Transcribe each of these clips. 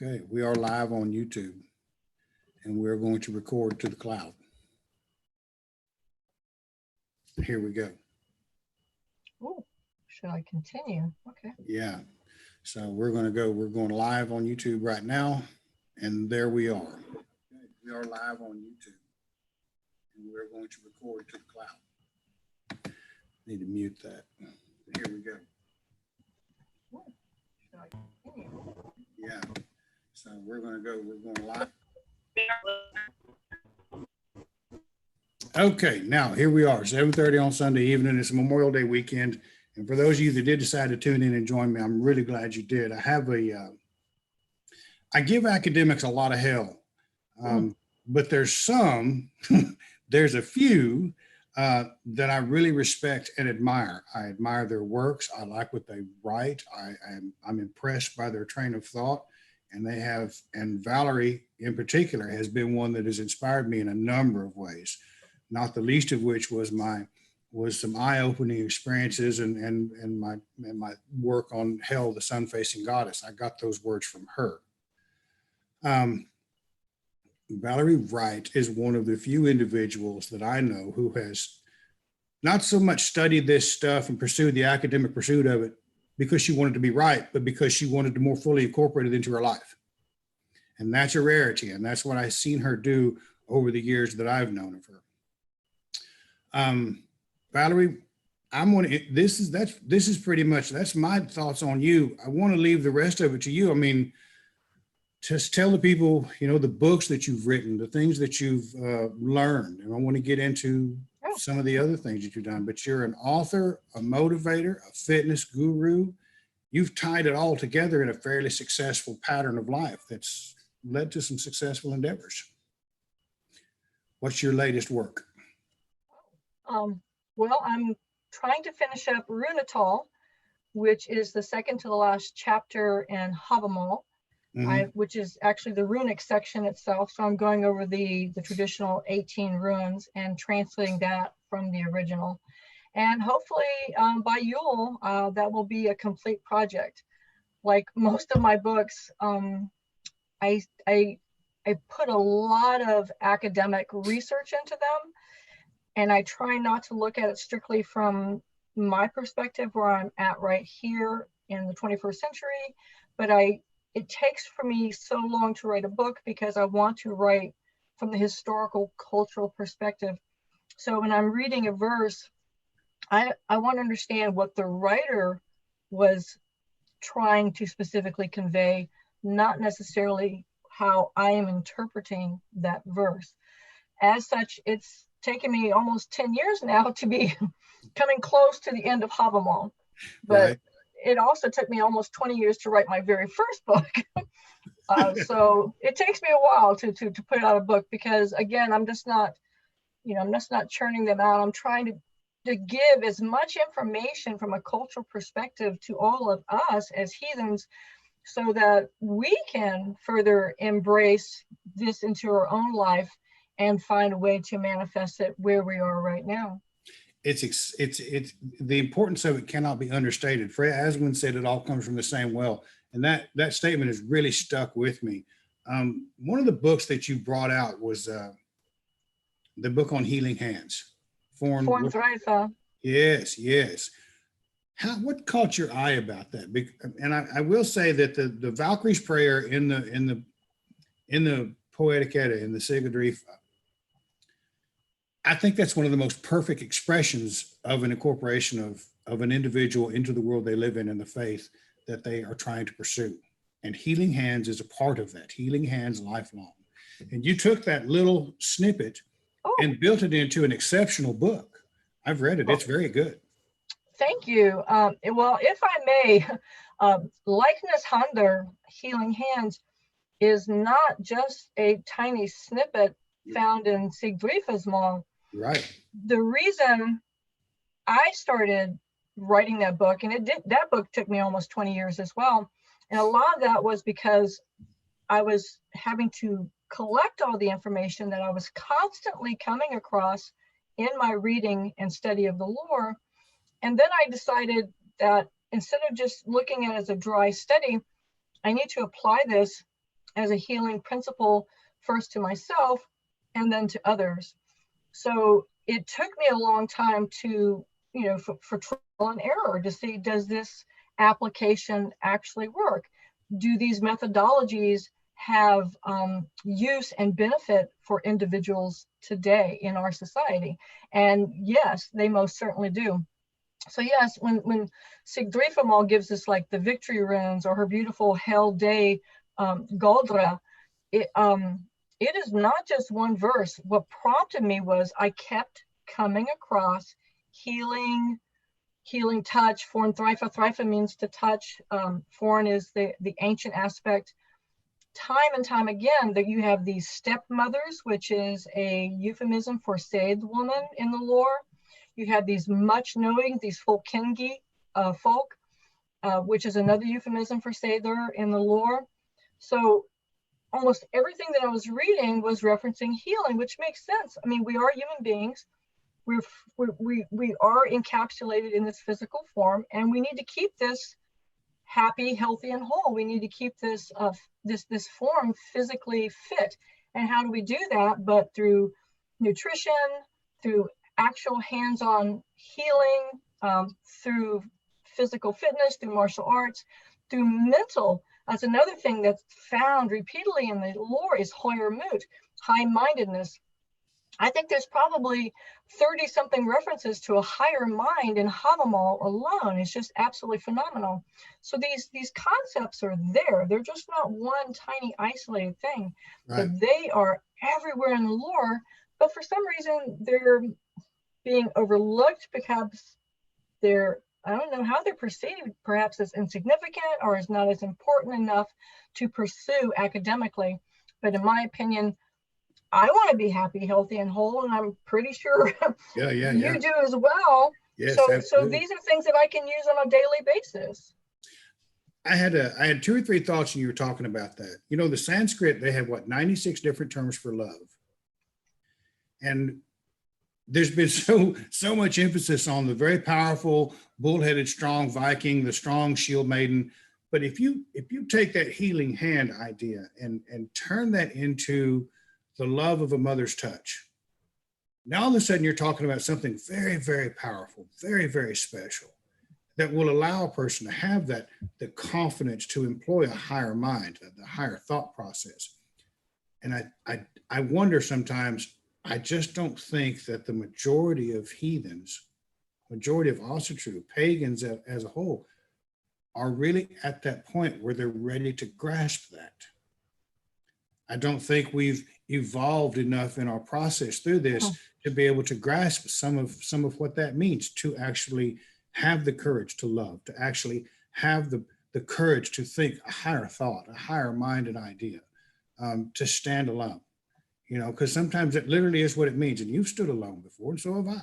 Okay, we are live on YouTube and we're going to record to the cloud. Here we go. Oh, should I continue? Okay. Yeah, so we're going live on YouTube right now, and there we are. Okay, we are live on YouTube and we're going to record to the cloud. Need to mute that. Here we go. Oh, should I continue? Yeah, so we're going live. Okay, now here we are, 7:30 on Sunday evening. It's Memorial Day weekend. And for those of you that did decide to tune in and join me, I'm really glad you did. I give academics a lot of hell, but there's there's a few that I really respect and admire. I admire their works. I like what they write. I'm impressed by their train of thought. And and Valarie in particular has been one that has inspired me in a number of ways, not the least of which was some eye-opening experiences and my work on Hel, the sun-facing goddess. I got those words from her. Valarie Wright is one of the few individuals that I know who has not so much studied this stuff and pursued the academic pursuit of it because she wanted to be right, but because she wanted to more fully incorporate it into her life. And that's a rarity. And that's what I've seen her do over the years that I've known of her. Valarie, this is pretty much, that's my thoughts on you. I want to leave the rest of it to you. I mean, just tell the people, the books that you've written, the things that you've learned. And I want to get into some of the other things that you've done, but you're an author, a motivator, a fitness guru. You've tied it all together in a fairly successful pattern of life that's led to some successful endeavors. What's your latest work? Well, I'm trying to finish up Runetal, which is the second to the last chapter in Havamal, which is actually the runic section itself. So I'm going over the traditional 18 runes and translating that from the original. And hopefully by Yule, that will be a complete project. Like most of my books, I put a lot of academic research into them. And I try not to look at it strictly from my perspective where I'm at right here in the 21st century, but it takes for me so long to write a book because I want to write from the historical, cultural perspective. So when I'm reading a verse, I want to understand what the writer was trying to specifically convey, not necessarily how I am interpreting that verse. As such, it's taken me almost 10 years now to be coming close to the end of Havamal. But It also took me almost 20 years to write my very first book. So it takes me a while to put out a book because, again, I'm just not churning them out. I'm trying to give as much information from a cultural perspective to all of us as heathens so that we can further embrace this into our own life and find a way to manifest it where we are right now. It's the importance of it cannot be understated. Fred Aswin said it all comes from the same well, and that statement has really stuck with me. One of the books that you brought out was the book on healing hands. Yes. What caught your eye about that? And I will say that the Valkyrie's prayer in the Poetic Edda, in the Sigurdrifa, I think that's one of the most perfect expressions of an incorporation of an individual into the world they live in and the faith that they are trying to pursue. And Healing Hands is a part of that. Healing Hands Lifelong. And you took that little snippet and built it into an exceptional book. I've read it. It's very good. Thank you. Well, if I may, Likeness Handar, Healing Hands, is not just a tiny snippet found in Sigdrifa's Mal. Right. The reason I started writing that book, and that book took me almost 20 years as well. And a lot of that was because I was having to collect all the information that I was constantly coming across in my reading and study of the lore. And then I decided that instead of just looking at it as a dry study, I need to apply this as a healing principle, first to myself and then to others. So it took me a long time to, for trial and error to see, does this application actually work? Do these methodologies have use and benefit for individuals today in our society? And yes, they most certainly do. So yes, when Sigdrifamal gives us like the victory runes or her beautiful Hell Day Goldra, it is not just one verse. What prompted me was I kept coming across healing touch. Foreign thrifa means to touch. Foreign is the ancient aspect. Time and time again, that you have these stepmothers, which is a euphemism for saved woman in the lore. You have these much knowing, these Folkengi folk, which is another euphemism for Sather in the lore. So almost everything that I was reading was referencing healing, which makes sense. I mean, we are human beings. We are encapsulated in this physical form, and we need to keep this happy, healthy, and whole. We need to keep this this form physically fit. And how do we do that? But through nutrition, through actual hands-on healing, through physical fitness, through martial arts, through mental. That's another thing that's found repeatedly in the lore is Hoyer Moot, high-mindedness. I think there's probably 30 something references to a higher mind in Havamal alone. It's just absolutely phenomenal. So these concepts are there. They're just not one tiny isolated thing, Right. but they are everywhere in the lore. But for some reason, they're being overlooked because I don't know how they're perceived, perhaps as insignificant or as not as important enough to pursue academically. But in my opinion, I want to be happy, healthy, and whole, and I'm pretty sure you do as well. Yes, so absolutely. These are things that I can use on a daily basis. I had 2 or 3 thoughts when you were talking about that. The Sanskrit, they have 96 different terms for love. And there's been so much emphasis on the very powerful, bull-headed, strong Viking, the strong shield maiden. But if you take that healing hand idea and turn that into the love of a mother's touch, now all of a sudden you're talking about something very, very powerful, very, very special, that will allow a person to have the confidence to employ a higher mind, the higher thought process. And I wonder sometimes, I just don't think that the majority of heathens, majority of Asatru, pagans as a whole, are really at that point where they're ready to grasp that. I don't think we've evolved enough in our process through this to be able to grasp some of what that means, to actually have the courage to love, to actually have the courage to think a higher thought, a higher minded idea, to stand alone. Because sometimes it literally is what it means. And you've stood alone before, and so have I,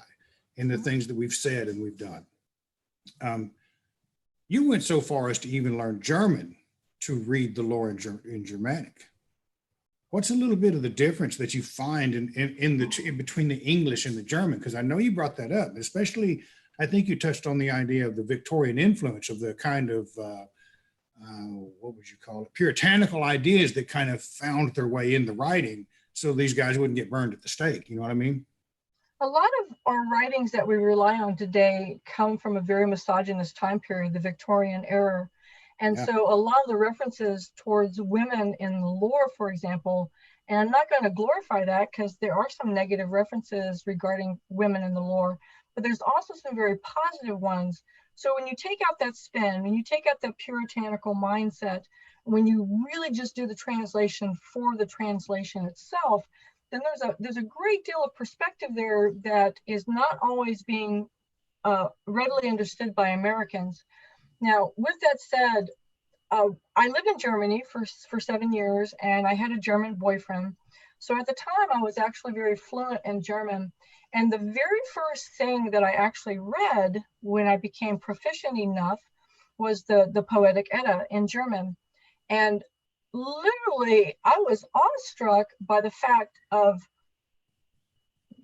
in the things that we've said and we've done. You went so far as to even learn German to read the lore in Germanic. What's a little bit of the difference that you find in between the English and the German? Because I know you brought that up, especially, I think you touched on the idea of the Victorian influence of the kind of, what would you call it, puritanical ideas that kind of found their way in the writing, so these guys wouldn't get burned at the stake. You know what I mean? A lot of our writings that we rely on today come from a very misogynist time period, the Victorian era. And so a lot of the references towards women in the lore, for example, and I'm not going to glorify that because there are some negative references regarding women in the lore, but there's also some very positive ones. So when you take out that spin, when you take out that puritanical mindset, when you really just do the translation for the translation itself, then there's a great deal of perspective there that is not always being readily understood by Americans. Now, with that said, I lived in Germany for 7 years, and I had a German boyfriend. So at the time, I was actually very fluent in German. And the very first thing that I actually read when I became proficient enough was the Poetic Edda in German. And literally, I was awestruck by the fact of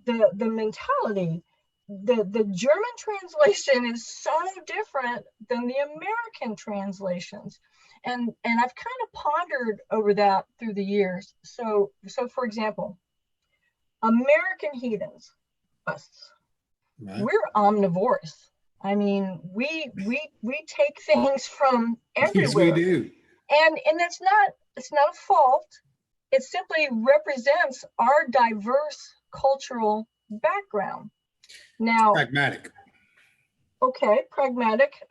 the mentality. The German translation is so different than the American translations. and I've kind of pondered over that through the years. So for example, American heathens, us, Right. we're omnivores. I mean, we take things from Yes, we everywhere, do. and it's not a fault. It simply represents our diverse cultural background. Now, Pragmatic. okay, pragmatic.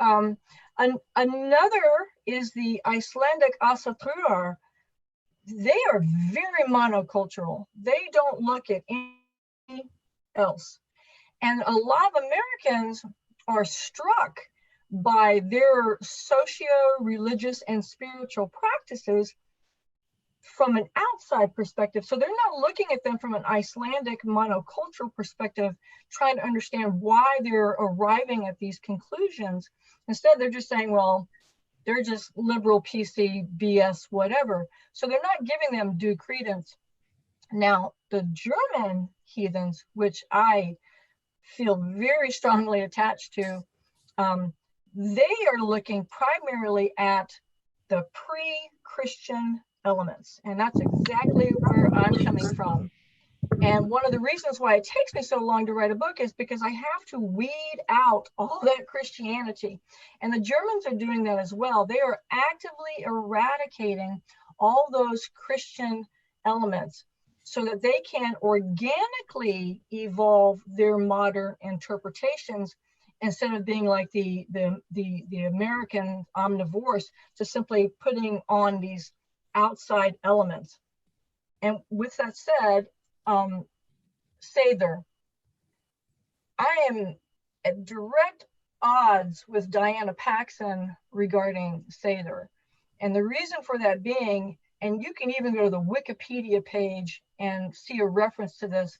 Another is the Icelandic Asatruar. They are very monocultural. They don't look at anything else. And a lot of Americans are struck by their socio-religious and spiritual practices from an outside perspective. So they're not looking at them from an Icelandic monocultural perspective, trying to understand why they're arriving at these conclusions. Instead, they're just saying, well, they're just liberal, PC, BS, whatever. So they're not giving them due credence. Now, the German heathens, which I feel very strongly attached to, they are looking primarily at the pre-Christian elements. And that's exactly where I'm coming from. And one of the reasons why it takes me so long to write a book is because I have to weed out all that Christianity. And the Germans are doing that as well. They are actively eradicating all those Christian elements so that they can organically evolve their modern interpretations instead of being like the American omnivores, to simply putting on these outside elements. And with that said, Sather, I am at direct odds with Diana Paxson regarding Sather. And the reason for that being, and you can even go to the Wikipedia page and see a reference to this,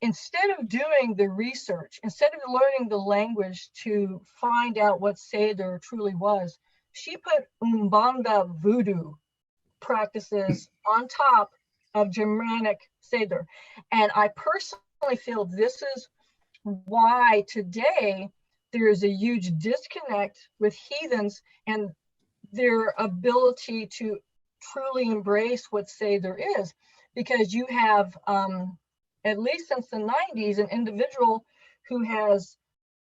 instead of doing the research, instead of learning the language to find out what Sather truly was, she put Umbanda voodoo practices on top of Germanic Sather. And I personally feel this is why today there is a huge disconnect with heathens and their ability to truly embrace what Sather is, because you have, at least since the 90s, an individual who has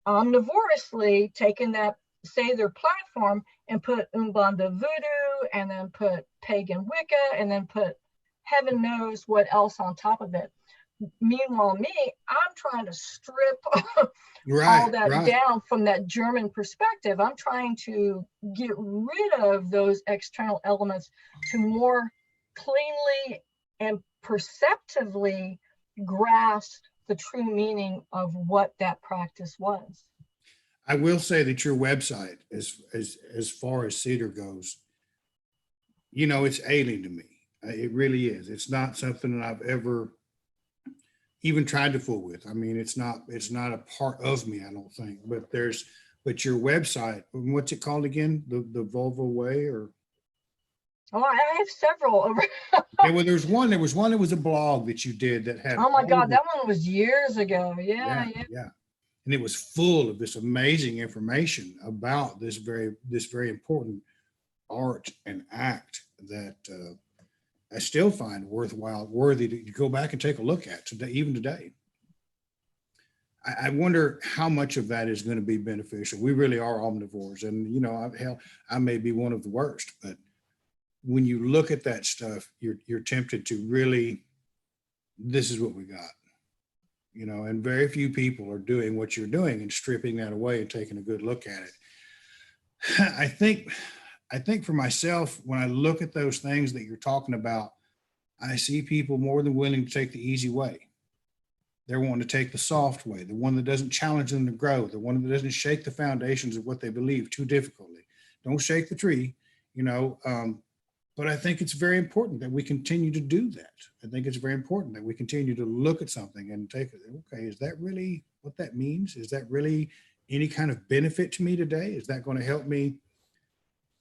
omnivorously taken that Sather platform and put Umbanda voodoo, and then put pagan Wicca, and then put heaven knows what else on top of it. Meanwhile, I'm trying to strip all that down from that German perspective. I'm trying to get rid of those external elements to more cleanly and perceptively grasp the true meaning of what that practice was. I will say that your website, as far as Sather goes, you know, it's alien to me. It really is. It's not something that I've ever even tried to fool with. I mean, it's not a part of me, I don't think. But your website, what's it called again? The Volvo Way, or? Oh, I have several over. Yeah, well, there was one that was a blog that you did that had. Oh my God, that one was years ago. Yeah. And it was full of this amazing information about this very important art and act that I still find worthy to go back and take a look at today, even today. I wonder how much of that is going to be beneficial. We really are omnivores, and you know, I may be one of the worst, but when you look at that stuff, you're tempted to really, this is what we got. You know, and very few people are doing what you're doing and stripping that away and taking a good look at it. I think for myself, when I look at those things that you're talking about, I see people more than willing to take the easy way. They're wanting to take the soft way, the one that doesn't challenge them to grow, the one that doesn't shake the foundations of what they believe too difficultly. Don't shake the tree, you know. But I think it's very important that we continue to do that. I think it's very important that we continue to look at something and take it. Okay, is that really what that means? Is that really any kind of benefit to me today? Is that going to help me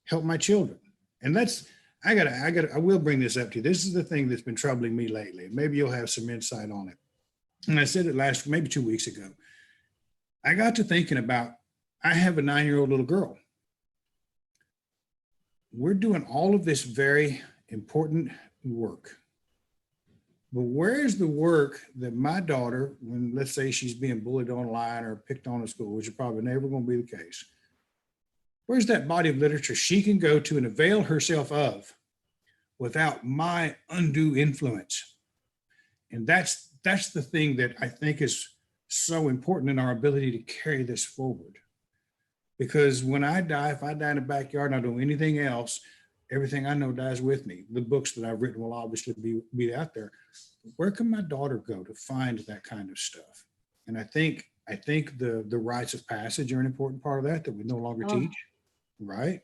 help my children? And that's, I will bring this up to you. This is the thing that's been troubling me lately. Maybe you'll have some insight on it. And I said it maybe 2 weeks ago. I got to thinking about, I have a 9-year-old little girl. we're doing all of this very important work. But where is the work that my daughter, when let's say she's being bullied online or picked on at school, which is probably never going to be the case, where's that body of literature she can go to and avail herself of without my undue influence? And that's the thing that I think is so important in our ability to carry this forward. Because when I die, if I die in the backyard and I don't do anything else, everything I know dies with me. The books that I've written will obviously be out there. Where can my daughter go to find that kind of stuff? And I think the rites of passage are an important part of that we no longer teach, right?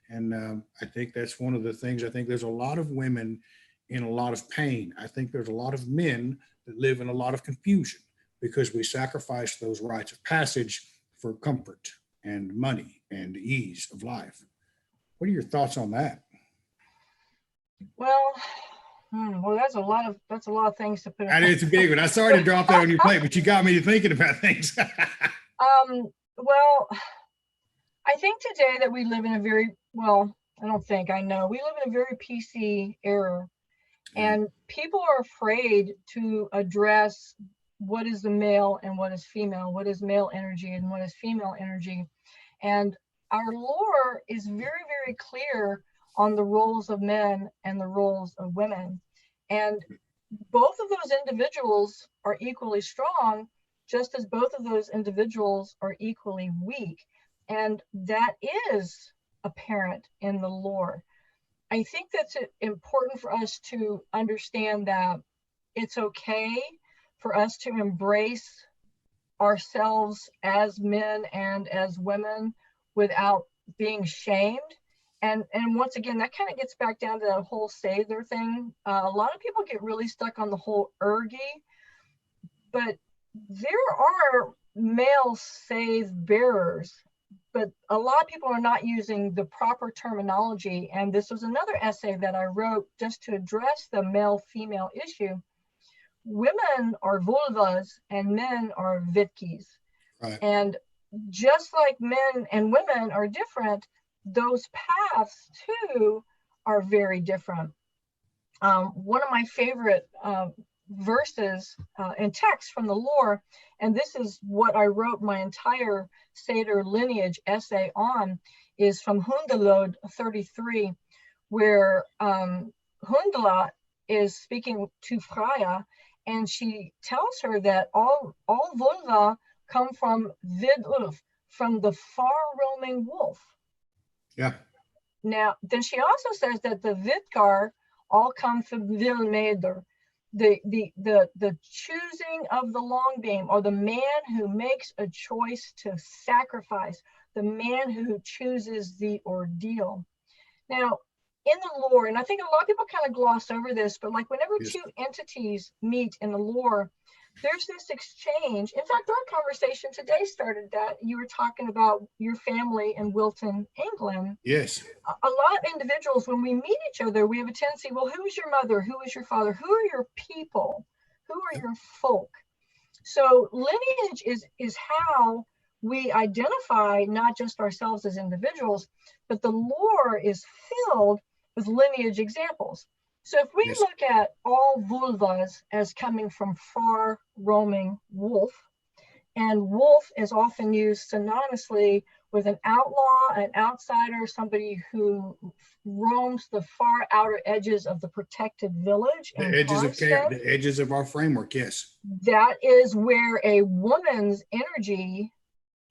And I think that's one of the things. I think there's a lot of women in a lot of pain. I think there's a lot of men that live in a lot of confusion because we sacrifice those rites of passage for comfort and money and ease of life. What are your thoughts on that? Well, that's a lot of things to put. And it's a big one. I'm sorry to drop that on your plate, but you got me thinking about things. Well, I think today that we live in a very, well, I don't think, I know, we live in a very PC era, and people are afraid to address what is the male and what is female, what is male energy and what is female energy. And our lore is very, very clear on the roles of men and the roles of women. And both of those individuals are equally strong, just as both of those individuals are equally weak. And that is apparent in the lore. I think that's important for us to understand that it's okay for us to embrace ourselves as men and as women without being shamed. And once again, that kind of gets back down to that whole savior thing. A lot of people get really stuck on the whole ergi, but there are male save bearers, but a lot of people are not using the proper terminology. And this was another essay that I wrote just to address the male-female issue. Women are vulvas and men are vitkis. Right. And just like men and women are different, those paths too are very different. One of my favorite verses and texts from the lore, and this is what I wrote my entire Seder lineage essay on, is from Hundelod 33, where Hundela is speaking to Freya, and she tells her that all vulva come from Vidulf, from the far-roaming wolf. Yeah. Now, then she also says that the Vidkar all come from Vilmeder, the choosing of the long beam, or the man who makes a choice to sacrifice, the man who chooses the ordeal. Now, in the lore, and I think a lot of people kind of gloss over this, but like whenever two entities meet in the lore, there's this exchange. In fact, our conversation today started that. You were talking about your family in Wilton, England. Yes. A lot of individuals, when we meet each other, we have a tendency, well, who is your mother? Who is your father? Who are your people? Who are your folk? So lineage is how we identify not just ourselves as individuals, but the lore is filled with lineage examples. So if we look at all vulvas as coming from far roaming wolf, and wolf is often used synonymously with an outlaw, an outsider, somebody who roams the far outer edges of the protected village. The edges of our framework, yes. That is where a woman's energy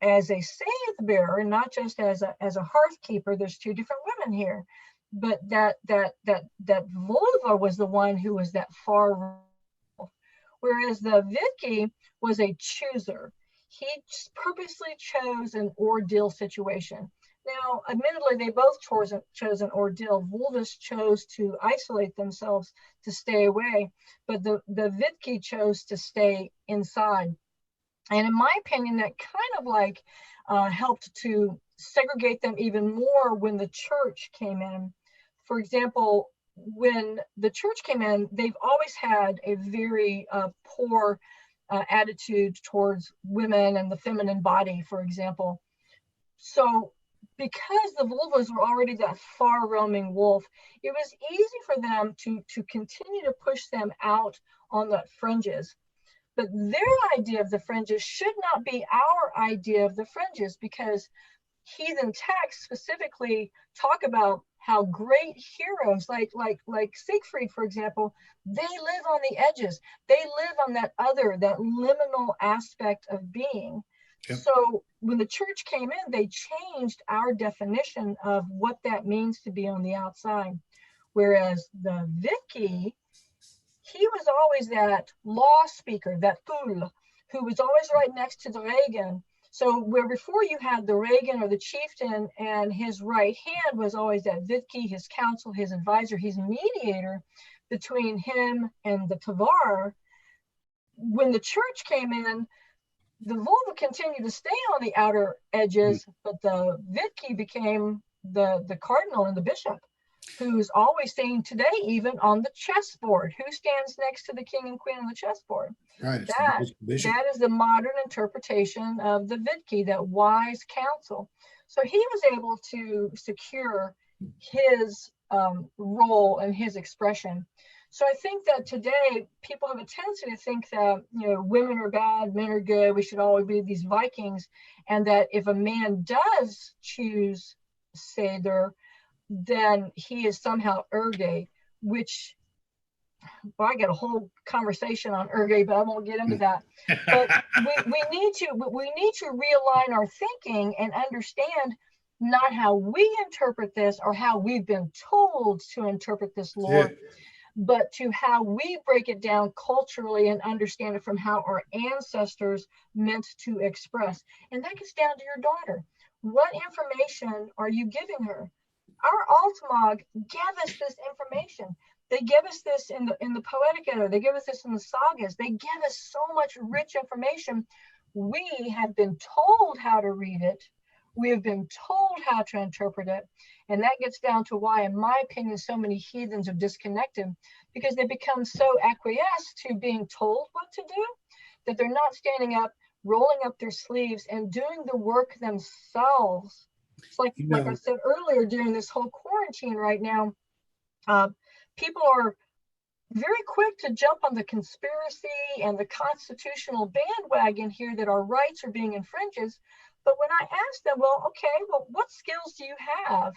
as a saith bearer, not just as a hearth keeper, there's two different women here. But that vulva was the one who was that far, whereas the Vitki was a chooser. He purposely chose an ordeal situation. Now, admittedly, they both chose an ordeal. Vulvas chose to isolate themselves to stay away, but the Vitki chose to stay inside. And in my opinion, that kind of like helped to segregate them even more when the church came in. For example, when the church came in, they've always had a very poor attitude towards women and the feminine body, for example. So because the vulvas were already that far roaming wolf, it was easy for them to continue to push them out on the fringes. But their idea of the fringes should not be our idea of the fringes, because heathen texts specifically talk about how great heroes like Siegfried, for example, they live on the edges. They live on that liminal aspect of being. Yep. So when the church came in, they changed our definition of what that means to be on the outside. Whereas the Vicky, he was always that law speaker, that Thule, who was always right next to the Regan. So where before you had the Regan or the chieftain, and his right hand was always that Vitki, his counsel, his advisor, his mediator between him and the Tavar. When the church came in, the vulva continued to stay on the outer edges, but the Vitki became the cardinal and the bishop, who's always saying today, even on the chessboard, who stands next to the king and queen on the chessboard? Right. That is the modern interpretation of the Vitki, that wise counsel. So he was able to secure his role and his expression. So I think that today people have a tendency to think that, women are bad, men are good, we should always be these Vikings, and that if a man does choose Seder, then he is somehow erge, which, well, I got a whole conversation on erge, but I won't get into that. But we need to realign our thinking and understand not how we interpret this or how we've been told to interpret this lore, but to how we break it down culturally and understand it from how our ancestors meant to express. And that gets down to your daughter. What information are you giving her? Our Altmag gave us this information. They give us this in the Poetic Edda. They give us this in the sagas. They give us so much rich information. We have been told how to read it. We have been told how to interpret it. And that gets down to why, in my opinion, so many heathens are disconnected, because they become so acquiesced to being told what to do that they're not standing up, rolling up their sleeves, and doing the work themselves. It's like I said earlier, during this whole quarantine right now, people are very quick to jump on the conspiracy and the constitutional bandwagon here that our rights are being infringed. But when I ask them, well, what skills do you have?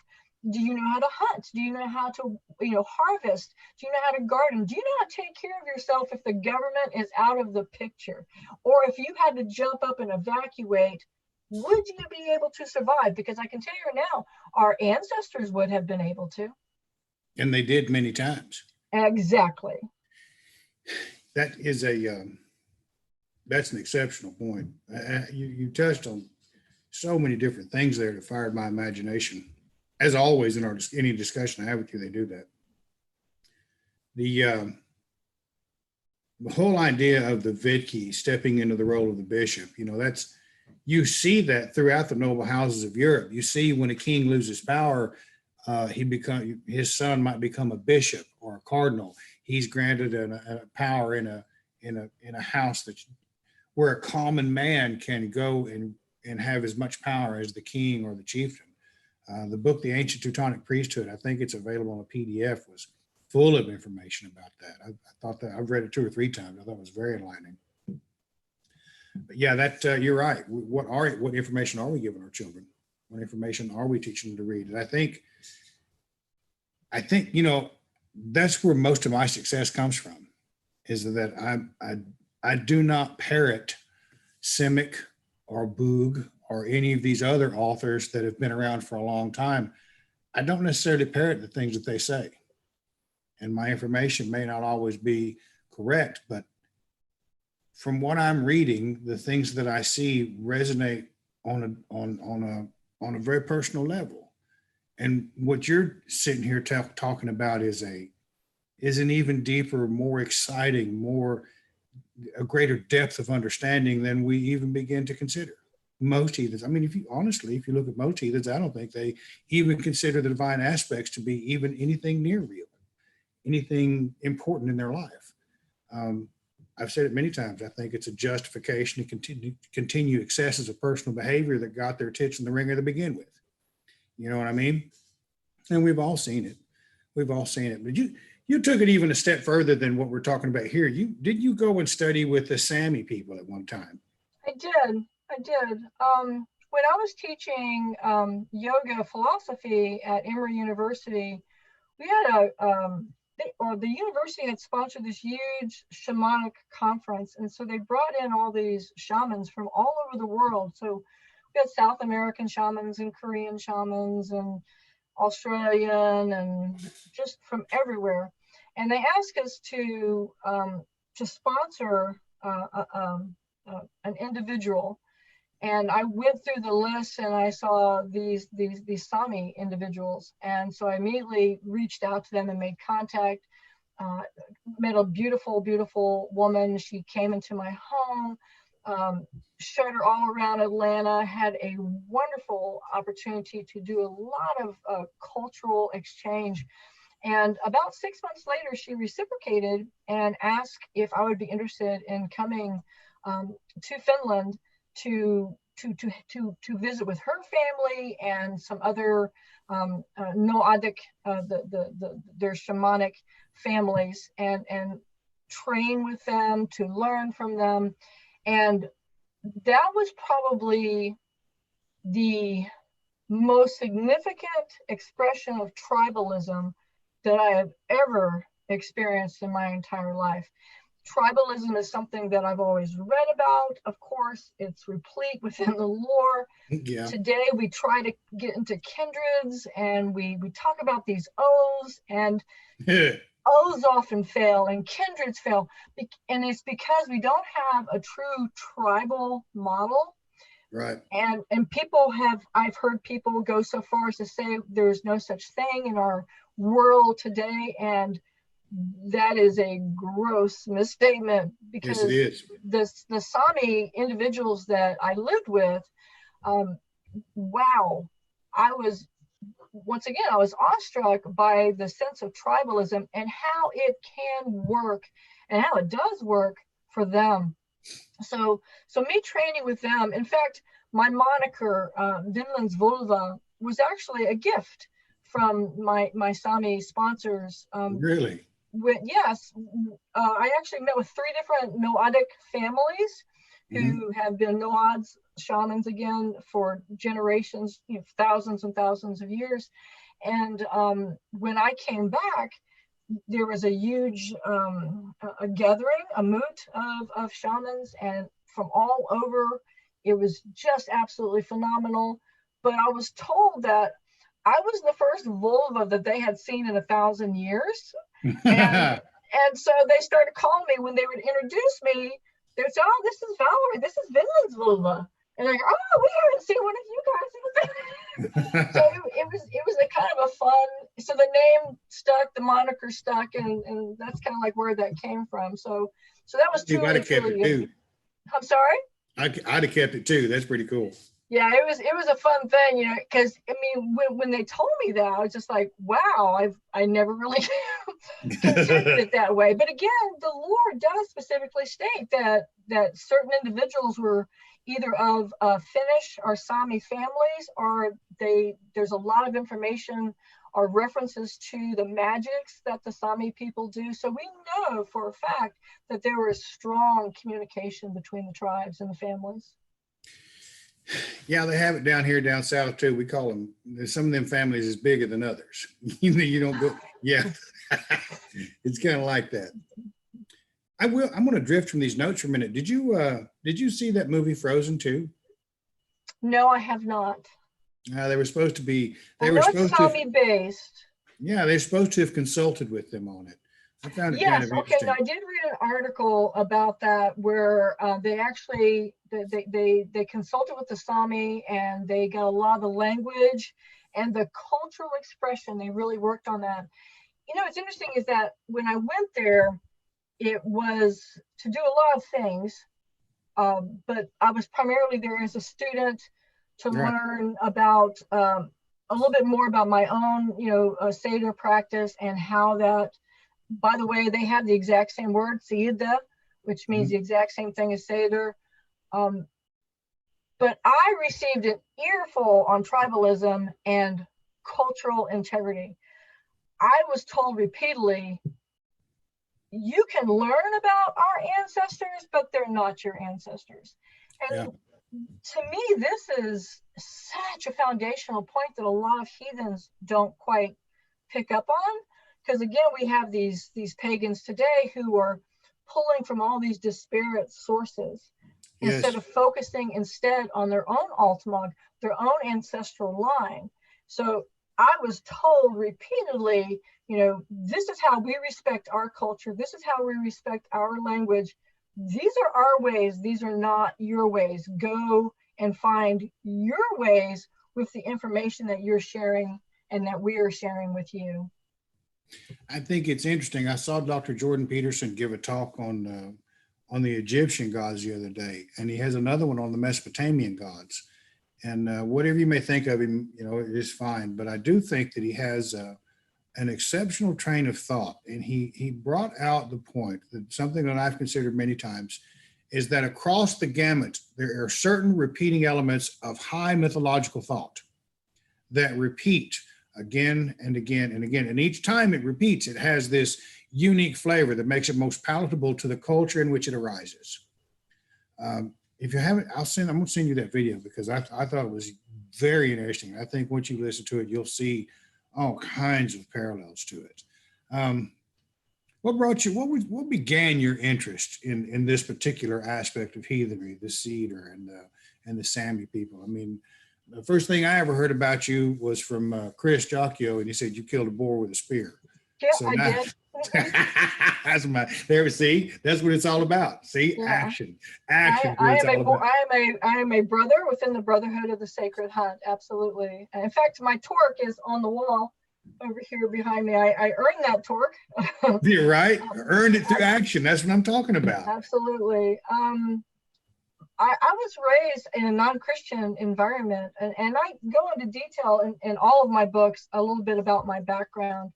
Do you know how to hunt? Do you know how to, harvest? Do you know how to garden? Do you know how to take care of yourself if the government is out of the picture? Or if you had to jump up and evacuate, would you be able to survive? Because I can tell you now, our ancestors would have been able to. And they did many times. Exactly. That is that's an exceptional point. You touched on so many different things there that fired my imagination. As always, in any discussion I have with you, they do that. The whole idea of the Vitki stepping into the role of the bishop, you see that throughout the noble houses of Europe. You see when a king loses power, his son might become a bishop or a cardinal. He's granted a power in a house where a common man can go and have as much power as the king or the chieftain. The book, The Ancient Teutonic Priesthood, I think it's available on a PDF, was full of information about that. I thought that I've read it 2 or 3 times. I thought it was very enlightening. But yeah, you're right. What information are we giving our children? What information are we teaching them to read? And I think that's where most of my success comes from, is that I do not parrot Simic or Boog or any of these other authors that have been around for a long time. I don't necessarily parrot the things that they say. And my information may not always be correct, but from what I'm reading, the things that I see resonate on a very personal level. And what you're sitting here talking about is an even deeper, more exciting, a greater depth of understanding than we even begin to consider. Most heathens, if you look at most heathens, I don't think they even consider the divine aspects to be even anything near real, anything important in their life. I've said it many times. I think it's a justification to continue excesses of personal behavior that got their tits in the ringer to begin with. You know what I mean? And we've all seen it. We've all seen it. But you took it even a step further than what we're talking about here. You go and study with the Sami people at one time? I did. I did. When I was teaching yoga philosophy at Emory University, we had the university had sponsored this huge shamanic conference, and so they brought in all these shamans from all over the world. So we had South American shamans and Korean shamans and Australian and just from everywhere. And they asked us to sponsor an individual. And I went through the list and I saw these Sami individuals. And so I immediately reached out to them and made contact. Met a beautiful, beautiful woman. She came into my home, showed her all around Atlanta, had a wonderful opportunity to do a lot of cultural exchange. And about 6 months later, she reciprocated and asked if I would be interested in coming to Finland to visit with her family and some other Noadic, their shamanic families, and train with them, to learn from them. And that was probably the most significant expression of tribalism that I have ever experienced in my entire life. Tribalism is something that I've always read about. Of course, it's replete within the lore. Yeah. Today, we try to get into kindreds, and we talk about these oaths, and oaths often fail and kindreds fail. And it's because we don't have a true tribal model. Right. And I've heard people go so far as to say there's no such thing in our world today. And that is a gross misstatement, because yes, it is. The Sami individuals that I lived with, wow, I was awestruck by the sense of tribalism and how it can work and how it does work for them. So me training with them, in fact, my moniker, Vinland's Vulva, was actually a gift from my Sami sponsors. Really? Yes, I actually met with 3 different Noadic families who have been Noads, shamans again, for generations, thousands and thousands of years. And when I came back, there was a huge a gathering, a moot of shamans, and from all over. It was just absolutely phenomenal. But I was told that I was the first vulva that they had seen in 1,000 years. And so they started calling me when they would introduce me. They would say, "Oh, this is Valarie. This is Vinland's vulva." And they're like, "Oh, we haven't seen one of you guys." So it was a kind of a fun. So the name stuck, the moniker stuck, and that's kind of like where that came from. So that was I'd have kept it too. I'm sorry. I'd have kept it too. That's pretty cool. Yeah, it was a fun thing, because I mean, when they told me that, I was just like, wow, I never really considered it that way. But again, the lore does specifically state that certain individuals were either of Finnish or Sami families, or there's a lot of information or references to the magics that the Sami people do. So we know for a fact that there was strong communication between the tribes and the families. Yeah, they have it down south too. We call them, some of them families is bigger than others. You don't go, yeah. It's kind of like that. I'm going to drift from these notes for a minute. Did you see that movie Frozen 2? No, I have not. They were supposed to be, Sami based. Yeah, they're supposed to have consulted with them on it. I found it kind of okay. interesting. Now, I did read an article about that where they actually they consulted with the Sami, and they got a lot of the language and the cultural expression. They really worked on that. What's interesting is that when I went there, it was to do a lot of things, but I was primarily there as a student to learn about a little bit more about my own, Seder practice, and how that. By the way, they have the exact same word, Sida, which means the exact same thing as Seder. But I received an earful on tribalism and cultural integrity. I was told repeatedly, you can learn about our ancestors, but they're not your ancestors. And to me, this is such a foundational point that a lot of heathens don't quite pick up on. Because again, we have these pagans today who are pulling from all these disparate sources instead of focusing on their own Altmog, their own ancestral line. So I was told repeatedly, this is how we respect our culture. This is how we respect our language. These are our ways. These are not your ways. Go and find your ways with the information that you're sharing and that we are sharing with you. I think it's interesting. I saw Dr. Jordan Peterson give a talk on the Egyptian gods the other day, and he has another one on the Mesopotamian gods. And whatever you may think of him, it is fine. But I do think that he has an exceptional train of thought. And he brought out the point that something that I've considered many times is that across the gamut, there are certain repeating elements of high mythological thought that repeat again and again and again. And each time it repeats, it has this unique flavor that makes it most palatable to the culture in which it arises. If you haven't, I'm going to send you that video because I thought it was very interesting. I think once you listen to it, you'll see all kinds of parallels to it. What brought you, what began your interest in this particular aspect of heathenry, the cedar and the Sami people? I mean, the first thing I ever heard about you was from Chris Jocchio, and he said you killed a boar with a spear. Yeah, so I did. That's what it's all about. See, action. I am a brother within the Brotherhood of the Sacred Hunt. Absolutely. And in fact, my torque is on the wall over here behind me. I earned that torque. You're right. Earned it through action. That's what I'm talking about. Absolutely. I was raised in a non-Christian environment, and I go into detail in all of my books a little bit about my background.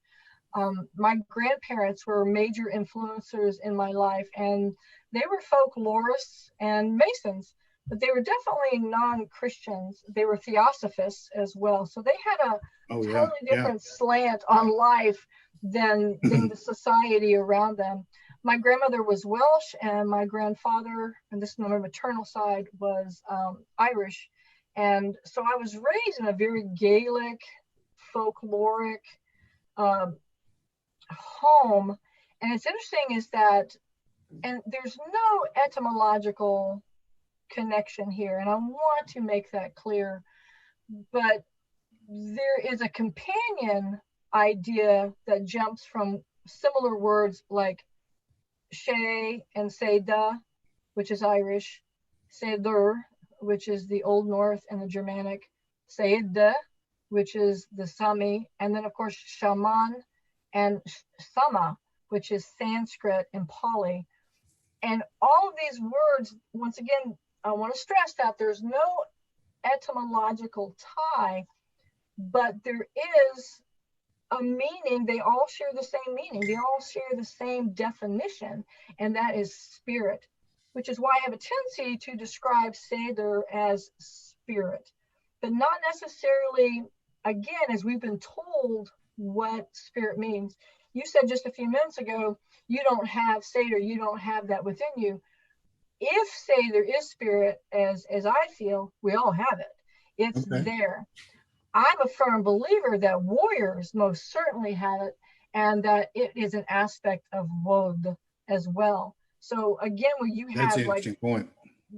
My grandparents were major influencers in my life, and they were folklorists and Masons, but they were definitely non-Christians. They were theosophists as well. So they had a totally different slant on life than the society around them. My grandmother was Welsh, and my grandfather, and this is on my maternal side, was Irish. And so I was raised in a very Gaelic, folkloric home. And it's interesting is that, and there's no etymological connection here, and I want to make that clear, but there is a companion idea that jumps from similar words like she and seda, which is Irish, seder, which is the Old North and the Germanic, seide, which is the Sami, and then of course shaman and sama, which is Sanskrit and Pali. And all of these words, once again, I want to stress that there's no etymological tie, but there is a meaning. They all share the same meaning. They all share the same definition, and that is spirit, which is why I have a tendency to describe Seder as spirit, but not necessarily, again, as we've been told what spirit means. You said just a few minutes ago, you don't have Seder, you don't have that within you. If Seder is spirit, as I feel, we all have it. It's there. I'm a firm believer that warriors most certainly have it, and that it is an aspect of Vod as well. So again, when you have like point.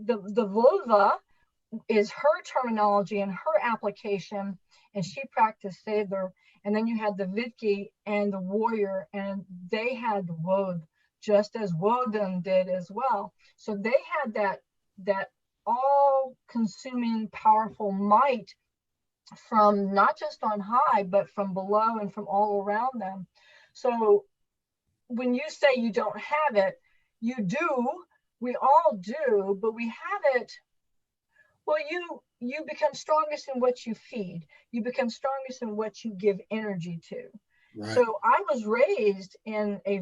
The Vodva is her terminology and her application, and she practiced Seder. And then you had the Vitki and the warrior, and they had Vod, just as Woden did as well. So they had that all-consuming powerful might from not just on high, but from below and from all around them. So when you say you don't have it, you do, we all do, but we have it. Well, you become strongest in what you feed. You become strongest in what you give energy to. Right. So I was raised in a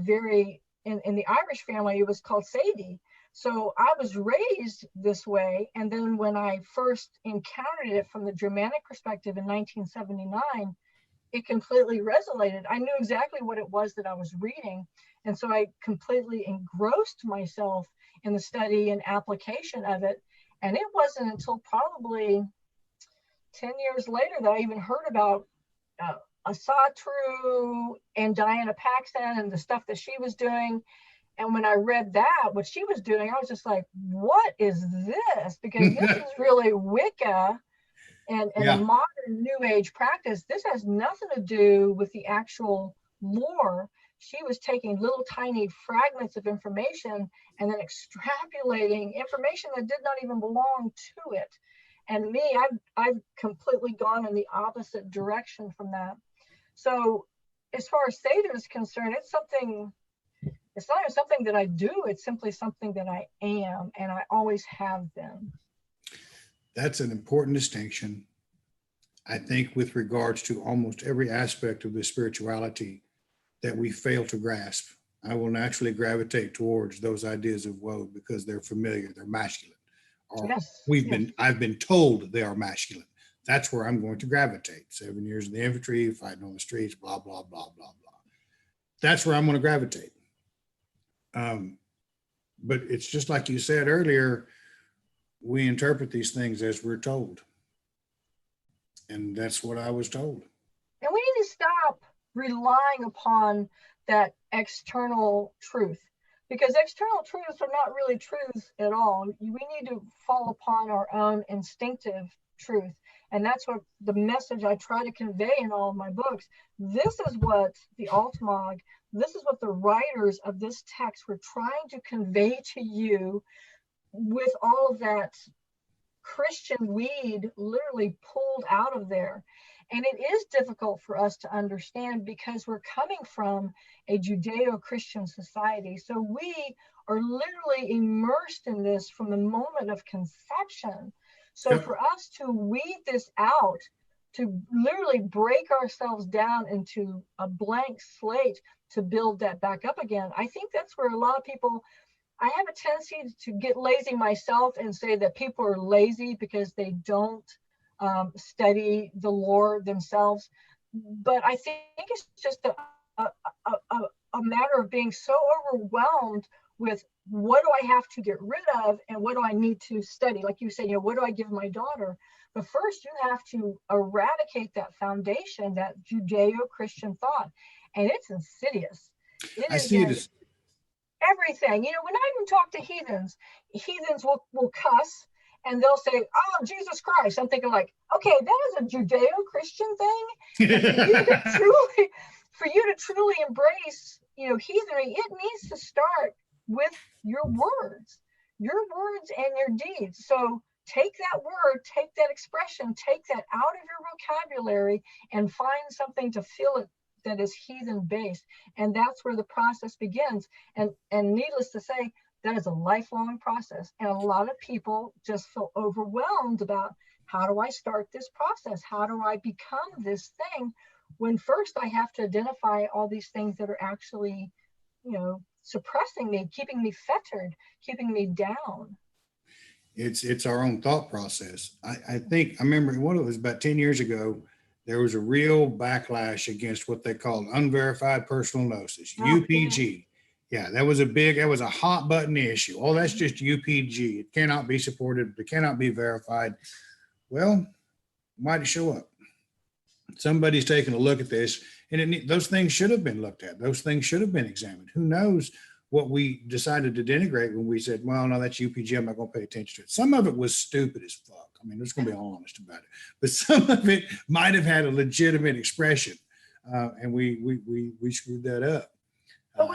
in the Irish family, it was called Sadie. So I was raised this way. And then when I first encountered it from the Germanic perspective in 1979, it completely resonated. I knew exactly what it was that I was reading. And so I completely engrossed myself in the study and application of it. And it wasn't until probably 10 years later that I even heard about Asatru and Diana Paxson and the stuff that she was doing. And when I read that, what she was doing, I was just like, what is this? Because this is really Wicca and a modern New Age practice. This has nothing to do with the actual lore. She was taking little tiny fragments of information and then extrapolating information that did not even belong to it. And me, I've completely gone in the opposite direction from that. So as far as Satan is concerned, it's not even something that I do. It's simply something that I am, and I always have been. That's an important distinction. I think with regards to almost every aspect of the spirituality that we fail to grasp, I will naturally gravitate towards those ideas of woe because they're familiar, they're masculine. Or I've been told they are masculine. That's where I'm going to gravitate. 7 years in the infantry, fighting on the streets, blah, blah, blah, blah, blah. That's where I'm going to gravitate. But it's just like you said earlier, we interpret these things as we're told. And that's what I was told. And we need to stop relying upon that external truth, because external truths are not really truths at all. We need to fall upon our own instinctive truth. And that's what the message I try to convey in all of my books. This is what the Altmog, this is what the writers of this text were trying to convey to you, with all of that Christian weed literally pulled out of there. And it is difficult for us to understand because we're coming from a Judeo-Christian society. So we are literally immersed in this from the moment of conception. So for us to weed this out, to literally break ourselves down into a blank slate to build that back up again, I think that's where a lot of people, I have a tendency to get lazy myself and say that people are lazy because they don't study the lore themselves. But I think it's just a matter of being so overwhelmed with what do I have to get rid of and what do I need to study? Like you said, what do I give my daughter? But first you have to eradicate that foundation, that Judeo-Christian thought. And it's insidious. I see it as everything. When I even talk to heathens will cuss and they'll say, oh, Jesus Christ. I'm thinking like, okay, that is a Judeo-Christian thing. For you to truly embrace, heathenry, it needs to start with your words and your deeds. So take that word, take that expression, take that out of your vocabulary and find something to fill it that is heathen based. And that's where the process begins. And needless to say, that is a lifelong process. And a lot of people just feel overwhelmed about, how do I start this process? How do I become this thing? When first I have to identify all these things that are actually, suppressing me, keeping me fettered, keeping me down. It's our own thought process. I remember it was about 10 years ago, there was a real backlash against what they called unverified personal gnosis, UPG. Yeah, that was a hot button issue. Oh, that's just UPG. It cannot be supported. It cannot be verified. Well, why'd it show up? Somebody's taking a look at this, and those things should have been looked at. Those things should have been examined. Who knows what we decided to denigrate when we said, well, no, that's UPG. I'm not going to pay attention to it. Some of it was stupid as fuck. I mean, let's going to be honest about it. But some of it might have had a legitimate expression, and we screwed that up. But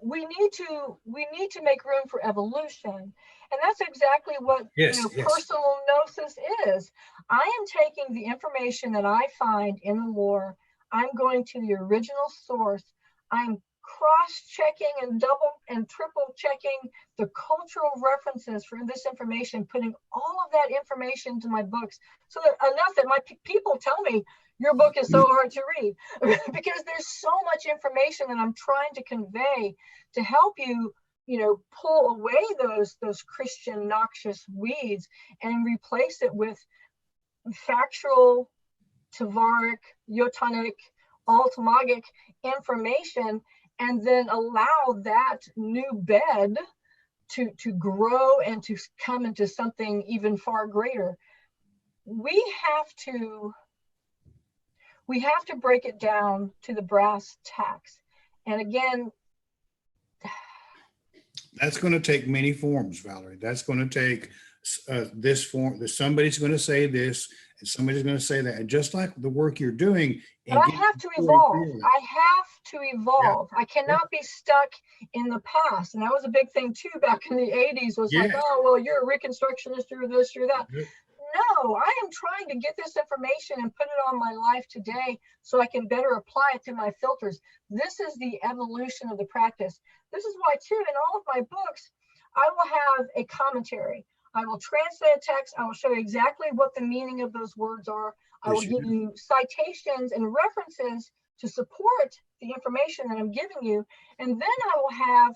we need to make room for evolution, and that's exactly what personal gnosis is. I am taking the information that I find in the lore. I'm going to the original source. I'm cross-checking and double and triple checking the cultural references for this information, putting all of that information into my books, so that enough that my people tell me, your book is so hard to read, because there's so much information that I'm trying to convey to help you pull away those Christian noxious weeds and replace it with factual, Tavaric, Yotanic, Altamagic information, and then allow that new bed to grow and to come into something even far greater. We have to break it down to the brass tacks. And again, that's going to take many forms, Valarie. That's going to take this form, that somebody's going to say this and somebody's going to say that. And just like the work you're doing. But I have to evolve. I have to evolve. Yeah. I cannot be stuck in the past. And that was a big thing too back in the 80s, was like, oh, well, you're a Reconstructionist, you're this, you're that. No, I am trying to get this information and put it on my life today so I can better apply it to my filters. This is the evolution of the practice. This is why too, in all of my books, I will have a commentary. I will translate a text. I will show you exactly what the meaning of those words are. I will give you citations and references to support the information that I'm giving you. And then I will have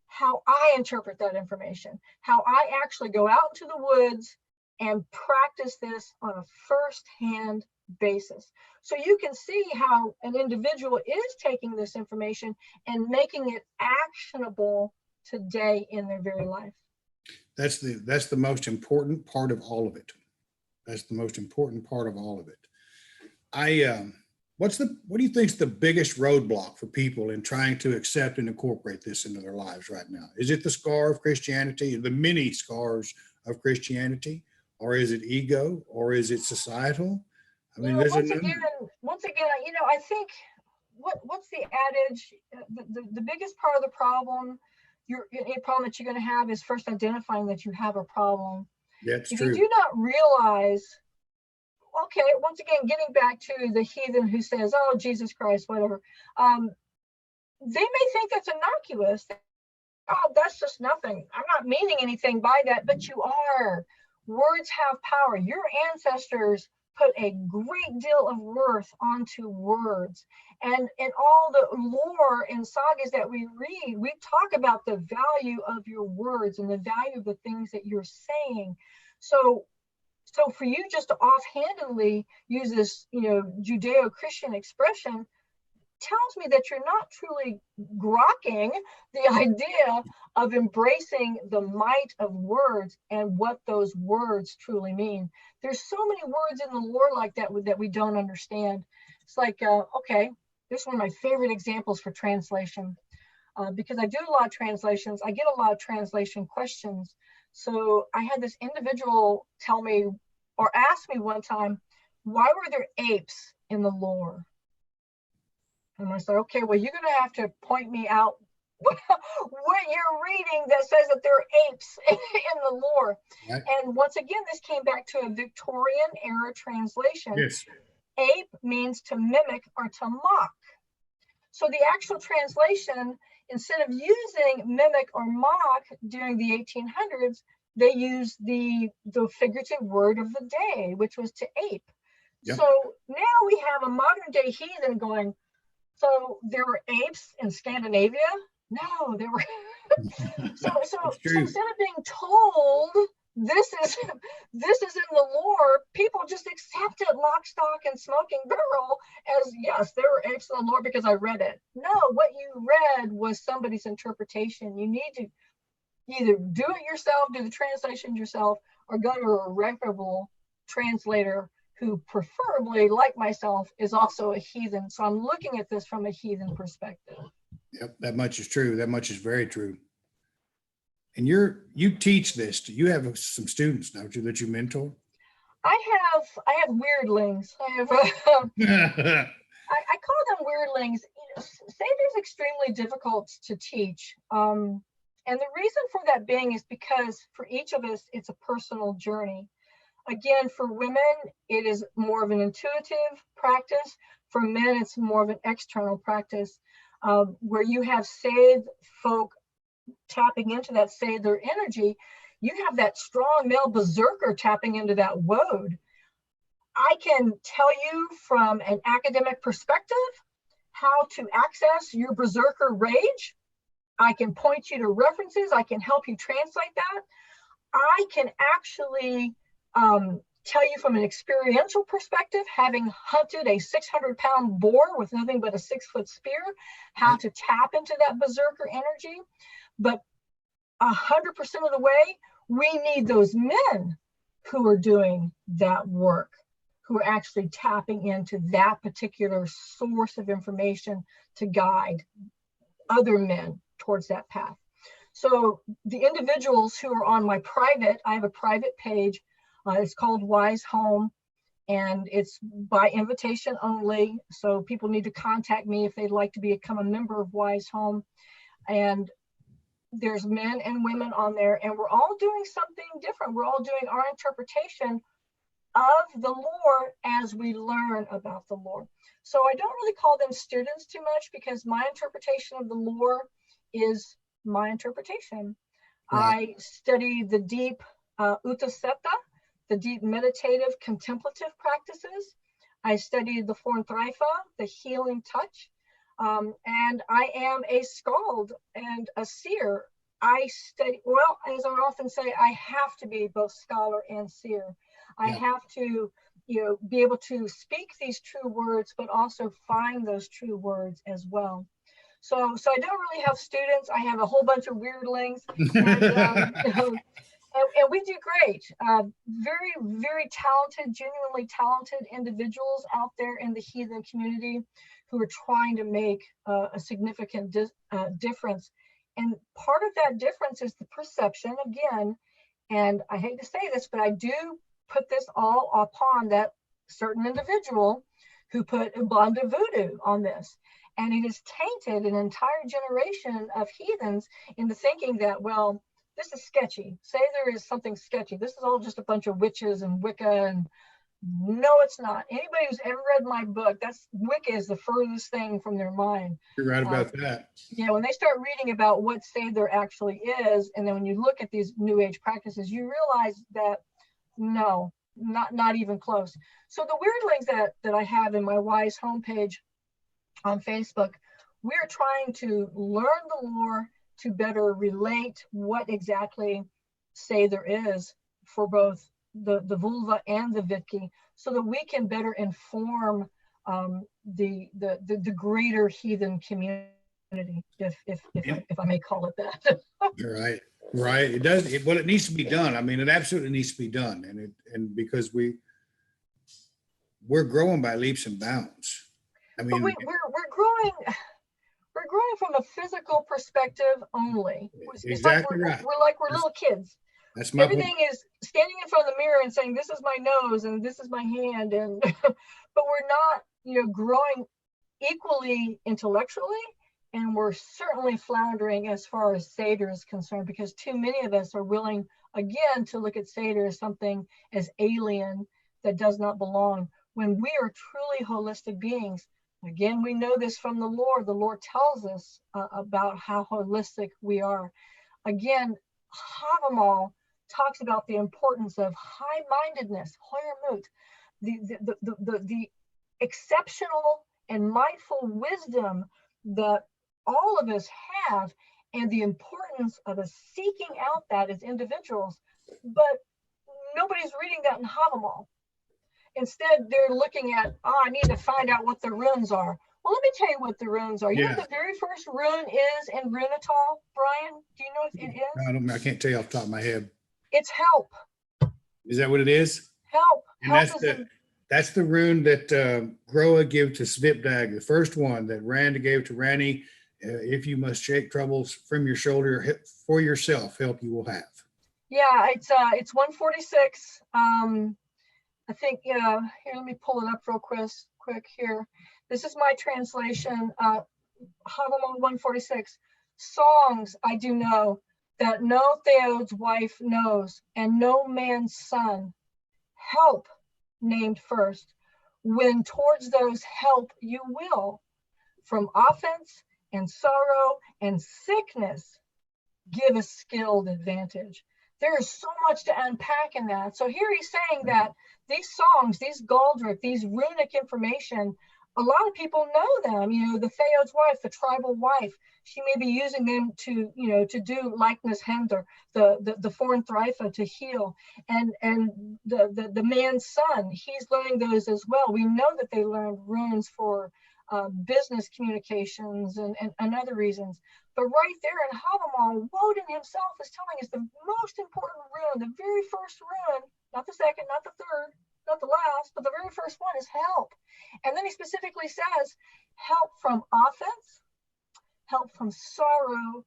how I interpret that information, how I actually go out into the woods and practice this on a first-hand basis. So you can see how an individual is taking this information and making it actionable today in their very life. That's the most important part of all of it. That's the most important part of all of it. What do you think is the biggest roadblock for people in trying to accept and incorporate this into their lives right now? Is it the scar of Christianity, the many scars of Christianity, or is it ego, or is it societal? I mean, once again, I think what's the adage? The biggest part of the problem, a problem that you're going to have is first identifying that you have a problem. That's if true. You do not realize, okay, once again, getting back to the heathen who says, oh, Jesus Christ, whatever. They may think that's innocuous. Oh, that's just nothing. I'm not meaning anything by that, but you are. Words have power. Your ancestors put a great deal of worth onto words. And in all the lore and sagas that we read, we talk about the value of your words and the value of the things that you're saying. So for you just to offhandedly use this, Judeo-Christian expression tells me that you're not truly grokking the idea of embracing the might of words and what those words truly mean. There's so many words in the lore like that we don't understand. It's like, okay, this is one of my favorite examples for translation, because I do a lot of translations. I get a lot of translation questions. So I had this individual tell me or ask me one time, why were there apes in the lore? And I said, okay, well, you're going to have to point me out what you're reading that says that there are apes in the lore. Right. And once again, this came back to a Victorian era translation. Yes. Ape means to mimic or to mock. So the actual translation, instead of using mimic or mock during the 1800s, they used the figurative word of the day, which was to ape. Yep. So now we have a modern day heathen going, so there were apes in Scandinavia? No, there were. so instead of being told this is in the lore, people just accept it lock, stock, and smoking barrel as, yes, there were apes in the lore because I read it. No, what you read was somebody's interpretation. You need to either do it yourself, do the translation yourself, or go to a reputable translator who preferably, like myself, is also a heathen. So I'm looking at this from a heathen perspective. Yep, that much is true. That much is very true. And you teach this. You have some students, don't you, that you mentor? I have weirdlings. I have I call them weirdlings. Seder is extremely difficult to teach. And the reason for that being is because for each of us, it's a personal journey. Again, for women, it is more of an intuitive practice. For men, it's more of an external practice, where you have Seder folk tapping into that Seder energy. You have that strong male berserker tapping into that woad. I can tell you from an academic perspective how to access your berserker rage. I can point you to references. I can help you translate that. I can actually tell you from an experiential perspective, having hunted a 600-pound boar with nothing but a 6-foot spear, how to tap into that berserker energy. But 100% of the way, we need those men who are doing that work, who are actually tapping into that particular source of information to guide other men towards that path. So the individuals who are on my private, I have a private page. It's called Wise Home, and it's by invitation only. So people need to contact me if they'd like to become a member of Wise Home. And there's men and women on there, and we're all doing something different. We're all doing our interpretation of the lore as we learn about the lore. So I don't really call them students too much, because my interpretation of the lore is my interpretation. Right. I study the deep Utaseta, the deep meditative contemplative practices. I studied the Fornthrifa, the healing touch. And I am a skald and a seer. I study, well, as I often say, I have to be both scholar and seer. I have to, be able to speak these true words, but also find those true words as well. So I don't really have students. I have a whole bunch of weirdlings, and we do great. Very, very talented, genuinely talented individuals out there in the heathen community who are trying to make a significant difference. And part of that difference is the perception, again, and I hate to say this, but I do put this all upon that certain individual who put Ubanda voodoo on this. And it has tainted an entire generation of heathens into thinking that, well, this is sketchy. Say there is something sketchy. This is all just a bunch of witches and Wicca. And no, it's not. Anybody who's ever read my book, Wicca is the furthest thing from their mind. You're right about that. Yeah, when they start reading about what say there actually is, and then when you look at these New Age practices, you realize that no, not even close. So the weirdlings that I have in my Wise homepage on Facebook, we're trying to learn the lore to better relate what exactly say there is for both the vulva and the vitki, so that we can better inform the greater heathen community, if I may call it that. Right. It does. It needs to be done. I mean, it absolutely needs to be done, and because we're growing by leaps and bounds. I mean, but we're growing. We're growing from a physical perspective only. Exactly right. We're little kids. That's my Everything point. is standing in front of the mirror and saying, this is my nose and this is my hand. And but we're not, growing equally intellectually. And we're certainly floundering as far as Seder is concerned, because too many of us are willing, again, to look at Seder as something as alien that does not belong, when we are truly holistic beings. Again, we know this from the Lord. The Lord tells us about how holistic we are. Again, Havamal talks about the importance of high-mindedness, hoyermut, the exceptional and mindful wisdom that all of us have, and the importance of us seeking out that as individuals. But nobody's reading that in Havamal. Instead, they're looking at, I need to find out what the runes are. Well, let me tell you what the runes are. You know what the very first rune is in Runetal, Brian? Do you know what it is? I can't tell you off the top of my head. It's help. Is that what it is? Help. And that's the rune that Groa gave to Svipdag, the first one that Rand gave to Rani. If you must shake troubles from your shoulder for yourself, help you will have. Yeah, it's 146. I think, here, let me pull it up real quick here. This is my translation, Havamal 146. Songs I do know, that no Theod's wife knows, and no man's son. Help, named first, when towards those help you will. From offense and sorrow and sickness, give a skilled advantage. There is so much to unpack in that. So here he's saying that these songs, these Galdric, these runic information, a lot of people know them, you know, the Theod's wife, the tribal wife. She may be using them to, you know, to do likeness hinder, the foreign thrifa to heal. And the man's son, he's learning those as well. We know that they learned runes for business communications and other reasons. But right there in Havamal, Woden himself is telling us the most important rune, the very first rune, not the second, not the third, not the last, but the very first one is help. And then he specifically says help from offense, help from sorrow,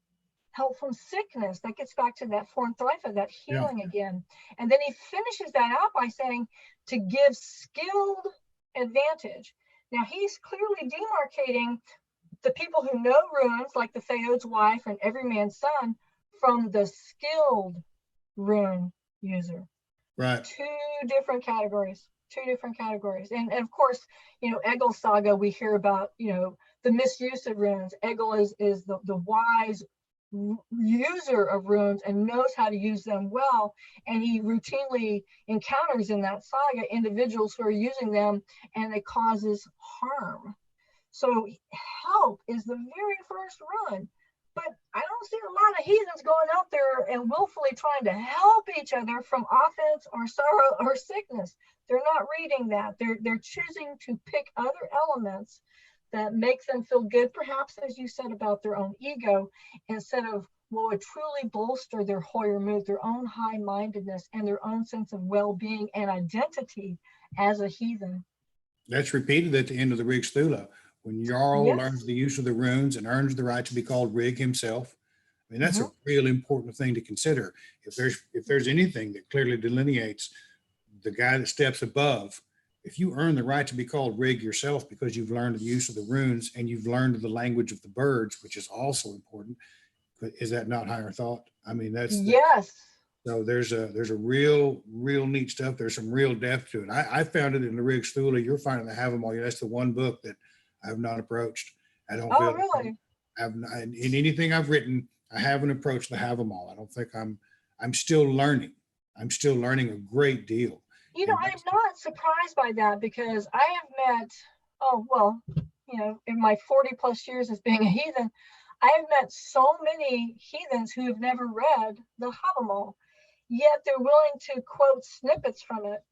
help from sickness. That gets back to that foreign thrifa, that healing again. And then he finishes that out by saying to give skilled advantage. Now he's clearly demarcating the people who know runes, like the Theod's wife and every man's son, from the skilled rune user. Right. Two different categories. And of course, you know, Egil's saga, we hear about, you know, the misuse of runes. Egil is the wise user of runes and knows how to use them well. And he routinely encounters in that saga individuals who are using them and it causes harm. So help is the very first rune. But I don't see a lot of heathens going out there and willfully trying to help each other from offense or sorrow or sickness. They're not reading that. They're choosing to pick other elements that make them feel good, perhaps, as you said, about their own ego, instead of what would truly bolster their Hoyer mood, their own high-mindedness, and their own sense of well-being and identity as a heathen. That's repeated at the end of the Rig Thule. When Jarl learns the use of the runes and earns the right to be called Rig himself. I mean, that's a real important thing to consider. If there's anything that clearly delineates the guy that steps above, if you earn the right to be called Rig yourself because you've learned the use of the runes and you've learned the language of the birds, which is also important, is that not higher thought? I mean, that's so there's a real neat stuff. There's some real depth to it. I found it in the Rig Thule. You're finding the Havamal. That's the one book that I've not approached. I don't feel really? In anything I've written, I haven't approached the Havamal. I don't think I'm still learning. I'm still learning a great deal. You know, I'm not surprised by that because I have met, you know, in my 40 plus years as being a heathen, I have met so many heathens who have never read the Havamal, yet they're willing to quote snippets from it.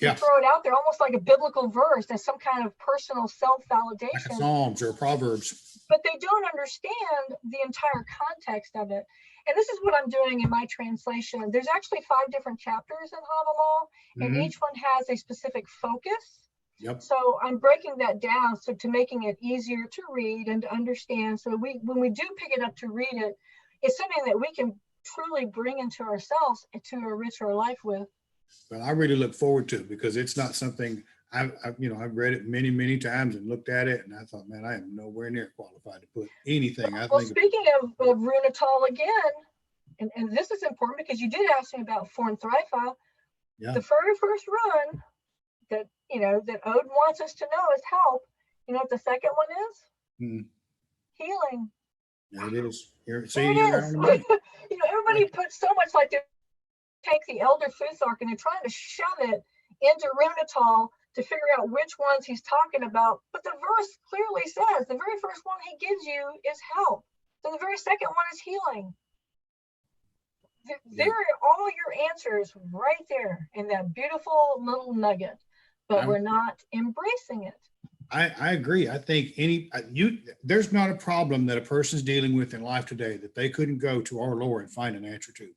You throw it out there almost like a biblical verse as some kind of personal self-validation. Like Psalms or Proverbs. But they don't understand the entire context of it. And this is what I'm doing in my translation. There's actually 5 different chapters in Havamal, and each one has a specific focus. So I'm breaking that down to making it easier to read and to understand. So when we do pick it up to read it, it's something that we can truly bring into ourselves and to enrich our life with. But I really look forward to it because it's not something I've read it many times and looked at it, and I thought, man, I am nowhere near qualified to put anything. Speaking of Runetal again, and this is important because you did ask me about foreign thrifa. The very first rune that that Odin wants us to know is help. You know what the second one is? Healing. Yeah, it is. Here it is. Everybody puts so much like they take the Elder Futhark and they're trying to shove it into Runetal to figure out which ones he's talking about. But the verse clearly says the very first one he gives you is help. So the very second one is healing. There are all your answers right there in that beautiful little nugget, but we're not embracing it. I agree. I think there's not a problem that a person's dealing with in life today that they couldn't go to our Lord and find an answer to.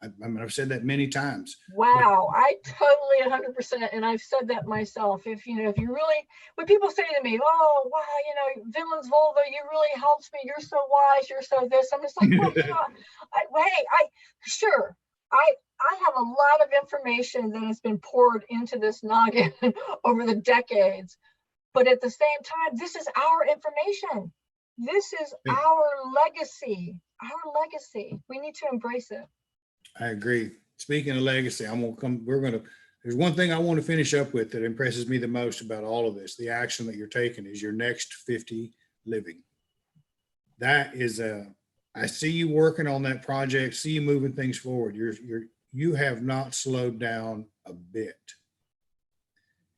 I've said that many times. Wow, I totally 100%, and I've said that myself. If you really, when people say to me, "Oh, wow, Villain's Volva, you really helped me. You're so wise. You're so this," I'm just like, well, I have a lot of information that has been poured into this noggin over the decades, but at the same time, this is our information. This is our legacy. Our legacy. We need to embrace it. I agree. Speaking of legacy, there's one thing I want to finish up with that impresses me the most about all of this. The action that you're taking is your next 50 living. That is I see you working on that project, see you moving things forward. You have not slowed down a bit.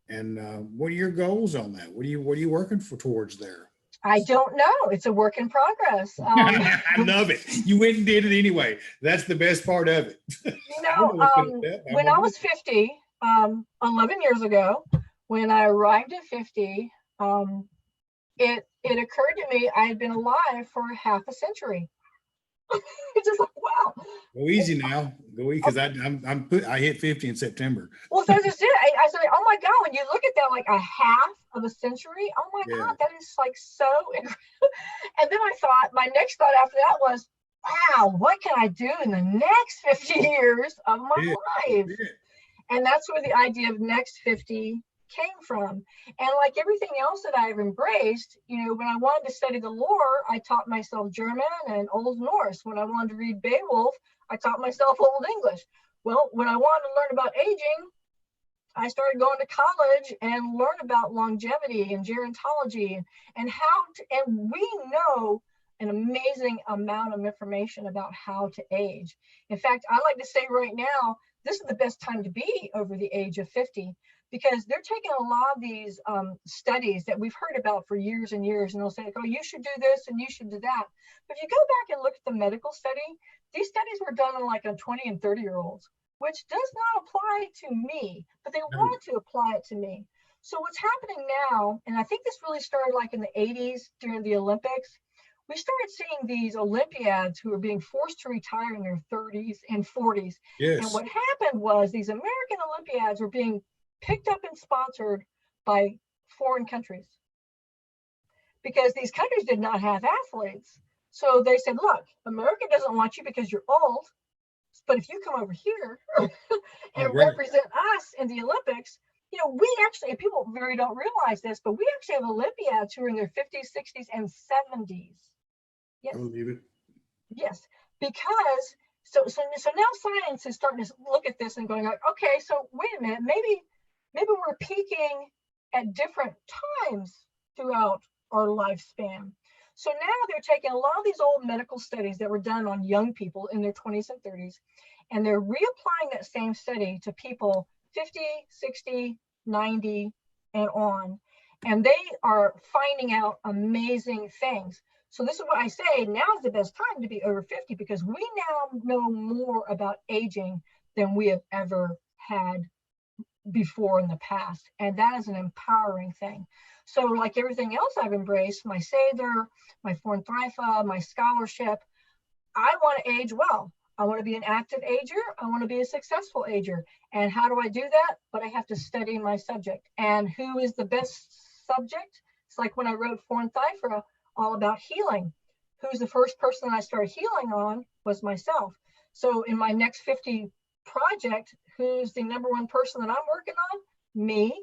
And what are your goals on that? What are you working for towards there? I don't know. It's a work in progress. I love it. You went and did it anyway. That's the best part of it. When I was 50, 11 years ago, when I arrived at 50, it occurred to me I had been alive for half a century. It's just like, wow. Go easy now. Go easy, because I hit 50 in September. Well, so I just did. I said, oh my God, when you look at that, like a half of a century, oh my God, that is like so. And then I thought, my next thought after that was, wow, what can I do in the next 50 years of my life? And that's where the idea of next 50 came from. And like everything else that I've embraced, when I wanted to study the lore, I taught myself German and Old Norse. When I wanted to read Beowulf, I taught myself Old English. Well, when I wanted to learn about aging, I started going to college and learn about longevity and gerontology and we know an amazing amount of information about how to age. In fact, I like to say right now, this is the best time to be over the age of 50, because they're taking a lot of these studies that we've heard about for years and years, and they'll say, oh, you should do this and you should do that. But if you go back and look at the medical study, these studies were done on 20 and 30-year-olds, which does not apply to me, but they wanted to apply it to me. So what's happening now, and I think this really started in the 80s during the Olympics, we started seeing these Olympiads who were being forced to retire in their 30s and 40s. Yes. And what happened was these American Olympiads were being picked up and sponsored by foreign countries, because these countries did not have athletes. So they said, look, America doesn't want you because you're old, but if you come over here and represent us in the Olympics, we actually, and people very don't realize this, but we actually have Olympiads who are in their 50s, 60s, and 70s. Yes. I believe it. Yes, because so now science is starting to look at this and going like, okay, so wait a minute, maybe we're peaking at different times throughout our lifespan. So now they're taking a lot of these old medical studies that were done on young people in their 20s and 30s, and they're reapplying that same study to people 50, 60, 90, and on. And they are finding out amazing things. So this is what I say, now is the best time to be over 50, because we now know more about aging than we have ever had before in the past. And that is an empowering thing. So like everything else I've embraced, my Seder, my Fornthrifa, my scholarship, I want to age well. I want to be an active ager. I want to be a successful ager. And how do I do that? But I have to study my subject. And who is the best subject? It's like when I wrote Fornthrifa, all about healing. Who's the first person I started healing on was myself. So in my next 50 project, who's the number one person that I'm working on? Me.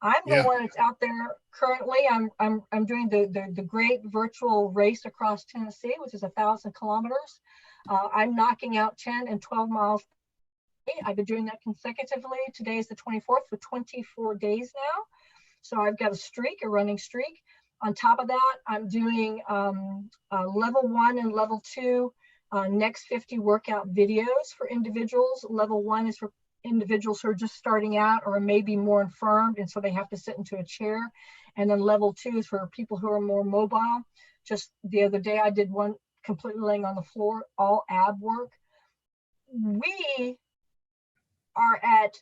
I'm the one that's out there currently. I'm doing the great virtual race across Tennessee, which is 1,000 kilometers. I'm knocking out 10 and 12 miles. I've been doing that consecutively. Today is the 24th for 24 days now. So I've got a running streak. On top of that, I'm doing level 1 and level 2 next 50 workout videos for individuals. Level 1 is for individuals who are just starting out or maybe more infirmed, and so they have to sit into a chair. And then level 2 is for people who are more mobile. Just the other day, I did one completely laying on the floor, all ab work. We are at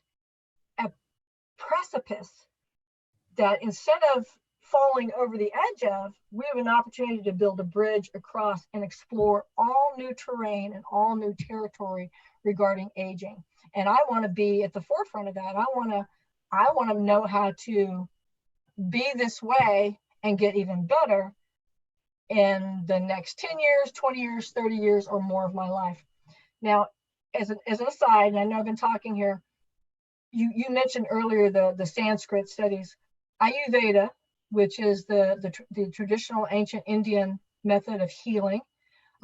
a precipice that instead of falling over the edge of, we have an opportunity to build a bridge across and explore all new terrain and all new territory regarding aging. And I want to be at the forefront of that. I want to know how to be this way and get even better in the next 10 years, 20 years, 30 years, or more of my life. Now, as an aside, and I know I've been talking here, you mentioned earlier the Sanskrit studies. Ayurveda, which is the traditional ancient Indian method of healing.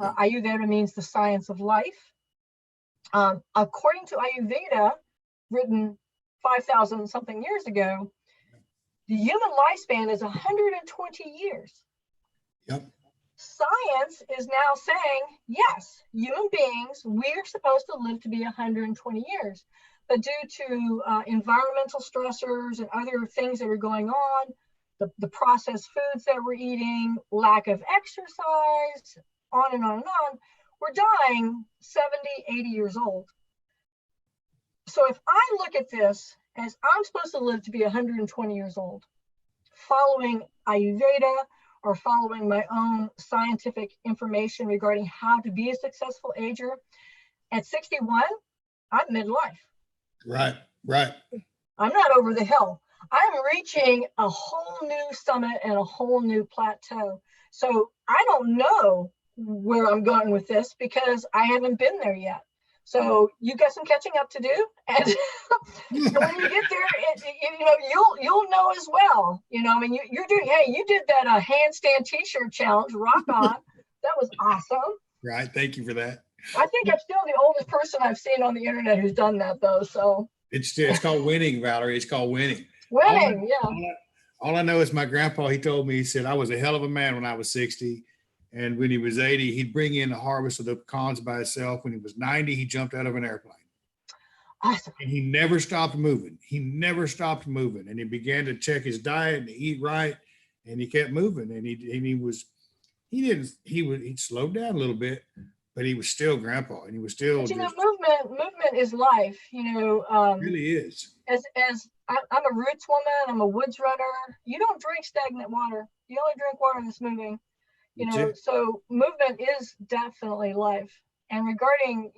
Ayurveda means the science of life. According to Ayurveda, written 5,000 something years ago, the human lifespan is 120 years. Yep. Science is now saying, yes, human beings, we're supposed to live to be 120 years. but due to environmental stressors and other things that are going on, the processed foods that we're eating, lack of exercise, on and on and on, we're dying 70, 80 years old. So if I look at this as I'm supposed to live to be 120 years old, following Ayurveda or following my own scientific information regarding how to be a successful ager, at 61, I'm midlife. Right, right. I'm not over the hill. I'm reaching a whole new summit and a whole new plateau. So I don't know where I'm going with this because I haven't been there yet. So you got some catching up to do, and when you get there, you'll know as well. I mean, you're doing. Hey, you did that handstand T-shirt challenge. Rock on! That was awesome. Right. Thank you for that. I think I'm still the oldest person I've seen on the internet who's done that, though. So it's called winning, Valarie. It's called winning. Winning, all I know is my grandpa. He told me, he said, I was a hell of a man when I was 60. And when he was 80, he'd bring in the harvest of the pecans by himself. When he was 90, he jumped out of an airplane. Awesome. And he never stopped moving. And he began to check his diet and to eat right. And he kept moving. And he slowed down a little bit, but he was still grandpa. And he was still. But, movement is life. It really is. As I'm a roots woman, I'm a woods runner. You don't drink stagnant water. You only drink water that's moving. So movement is definitely life. And regarding,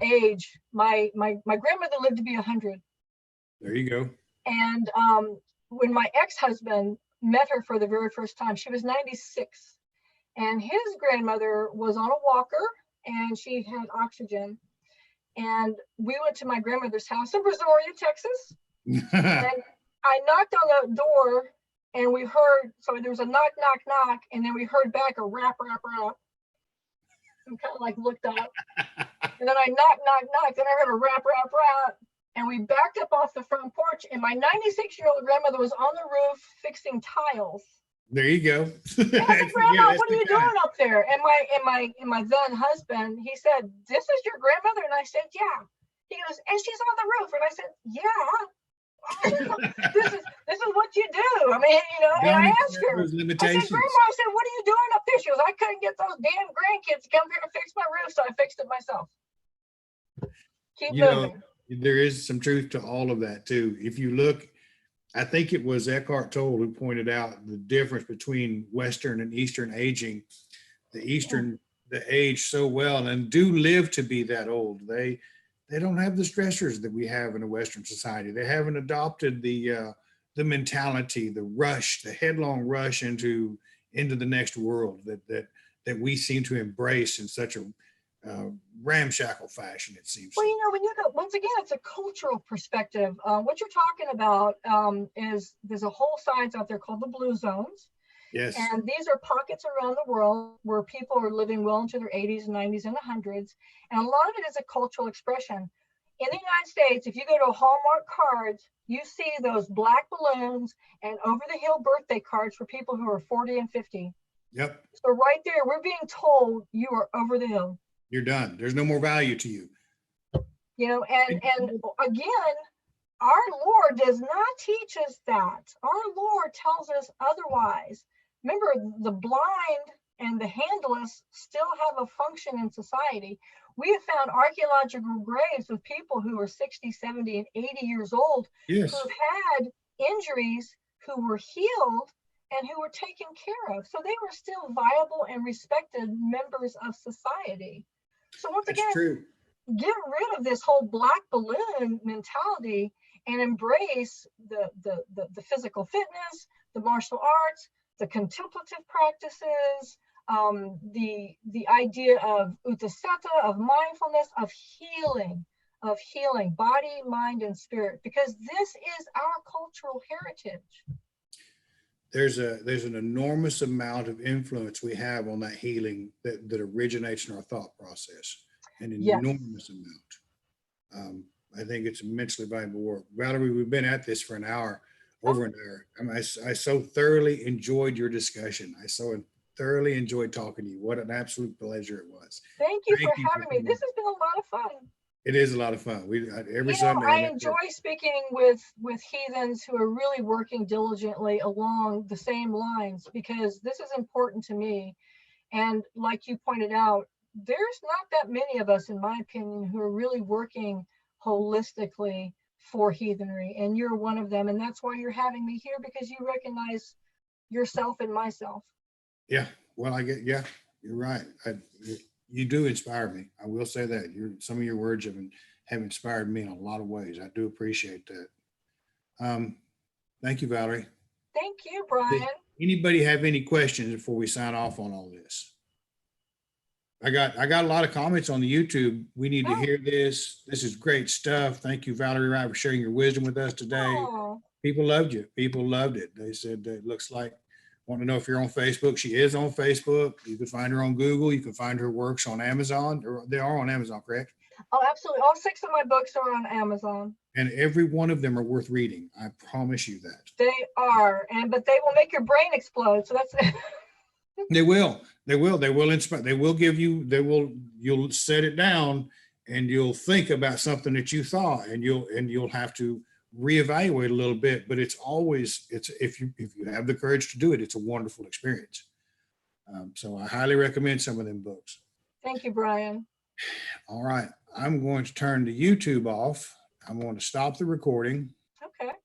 age, my grandmother lived to be 100. There you go. And when my ex-husband met her for the very first time, she was 96. And his grandmother was on a walker and she had oxygen. And we went to my grandmother's house in Brazoria, Texas. And I knocked on the door. And we heard, so there was a knock, knock, knock, and then we heard back a rap, rap, rap. And kind of like looked up. And then I knock, knock, knock, then I heard a rap, rap, rap. And we backed up off the front porch, and my 96-year-old grandmother was on the roof fixing tiles. There you go. And I said, Grandma, what are you doing up there? And my then husband, he said, this is your grandmother? And I said, yeah. He goes, and she's on the roof. And I said, yeah. this is what you do. I mean, and I asked her, I said, Grandma, I said, what are you doing up there? She goes, I couldn't get those damn grandkids to come here and fix my roof, so I fixed it myself. Keep moving. There is some truth to all of that too. If you look, I think it was Eckhart Tolle who pointed out the difference between Western and Eastern aging. The Eastern, they age so well and do live to be that old. They don't have the stressors that we have in a Western society. They haven't adopted the mentality, the rush, the headlong rush into the next world that we seem to embrace in such a ramshackle fashion, it seems. Well, when you go, once again, it's a cultural perspective. What you're talking about is there's a whole science out there called the blue zones. Yes. And these are pockets around the world where people are living well into their 80s, 90s, and 100s. And a lot of it is a cultural expression. In the United States, if you go to Hallmark cards, you see those black balloons and over-the-hill birthday cards for people who are 40 and 50. Yep. So right there, we're being told you are over the hill. You're done. There's no more value to you. And again, our Lord does not teach us that. Our Lord tells us otherwise. Remember, the blind and the handless still have a function in society. We have found archaeological graves with people who are 60, 70, and 80 years old, yes, who've had injuries, who were healed, and who were taken care of. So they were still viable and respected members of society. So once that's again, true. Get rid of this whole black balloon mentality and embrace the physical fitness, the martial arts, the contemplative practices, the idea of uttasata, of mindfulness, of healing body, mind, and spirit, because this is our cultural heritage. There's an enormous amount of influence we have on that healing that originates in our thought process, an enormous amount. I think it's immensely valuable work. Valarie, we've been at this for an hour, over an hour. I so thoroughly enjoyed your discussion. I so thoroughly enjoyed talking to you. What an absolute pleasure it was. Thank you for having me. This has been a lot of fun. It is a lot of fun. Every You know, Sunday. I enjoy speaking with heathens who are really working diligently along the same lines, because this is important to me. And like you pointed out, there's not that many of us, in my opinion, who are really working holistically for heathenry, and you're one of them. And that's why you're having me here, because you recognize yourself and myself. Yeah, well, yeah, you're right. You do inspire me. I will say that some of your words have inspired me in a lot of ways. I do appreciate that. Thank you, Valarie. Thank you, Bryan. Anybody have any questions before we sign off on all this? I got a lot of comments on the YouTube. We need to hear this. This is great stuff. Thank you, Valarie Wright, for sharing your wisdom with us today. People loved you. People loved it. They said it looks like, want to know if you're on Facebook. She is on Facebook. You can find her on Google. You can find her works on Amazon. They are on Amazon, correct? Oh, absolutely. All 6 of my books are on Amazon. And every one of them are worth reading. I promise you that. They are, but they will make your brain explode. So that's They will. They will inspire. They will give you. You'll set it down, and you'll think about something that you thought, and you'll have to reevaluate a little bit. But it's if you have the courage to do it, it's a wonderful experience. So I highly recommend some of them books. Thank you, Bryan. All right, I'm going to turn the YouTube off. I'm going to stop the recording.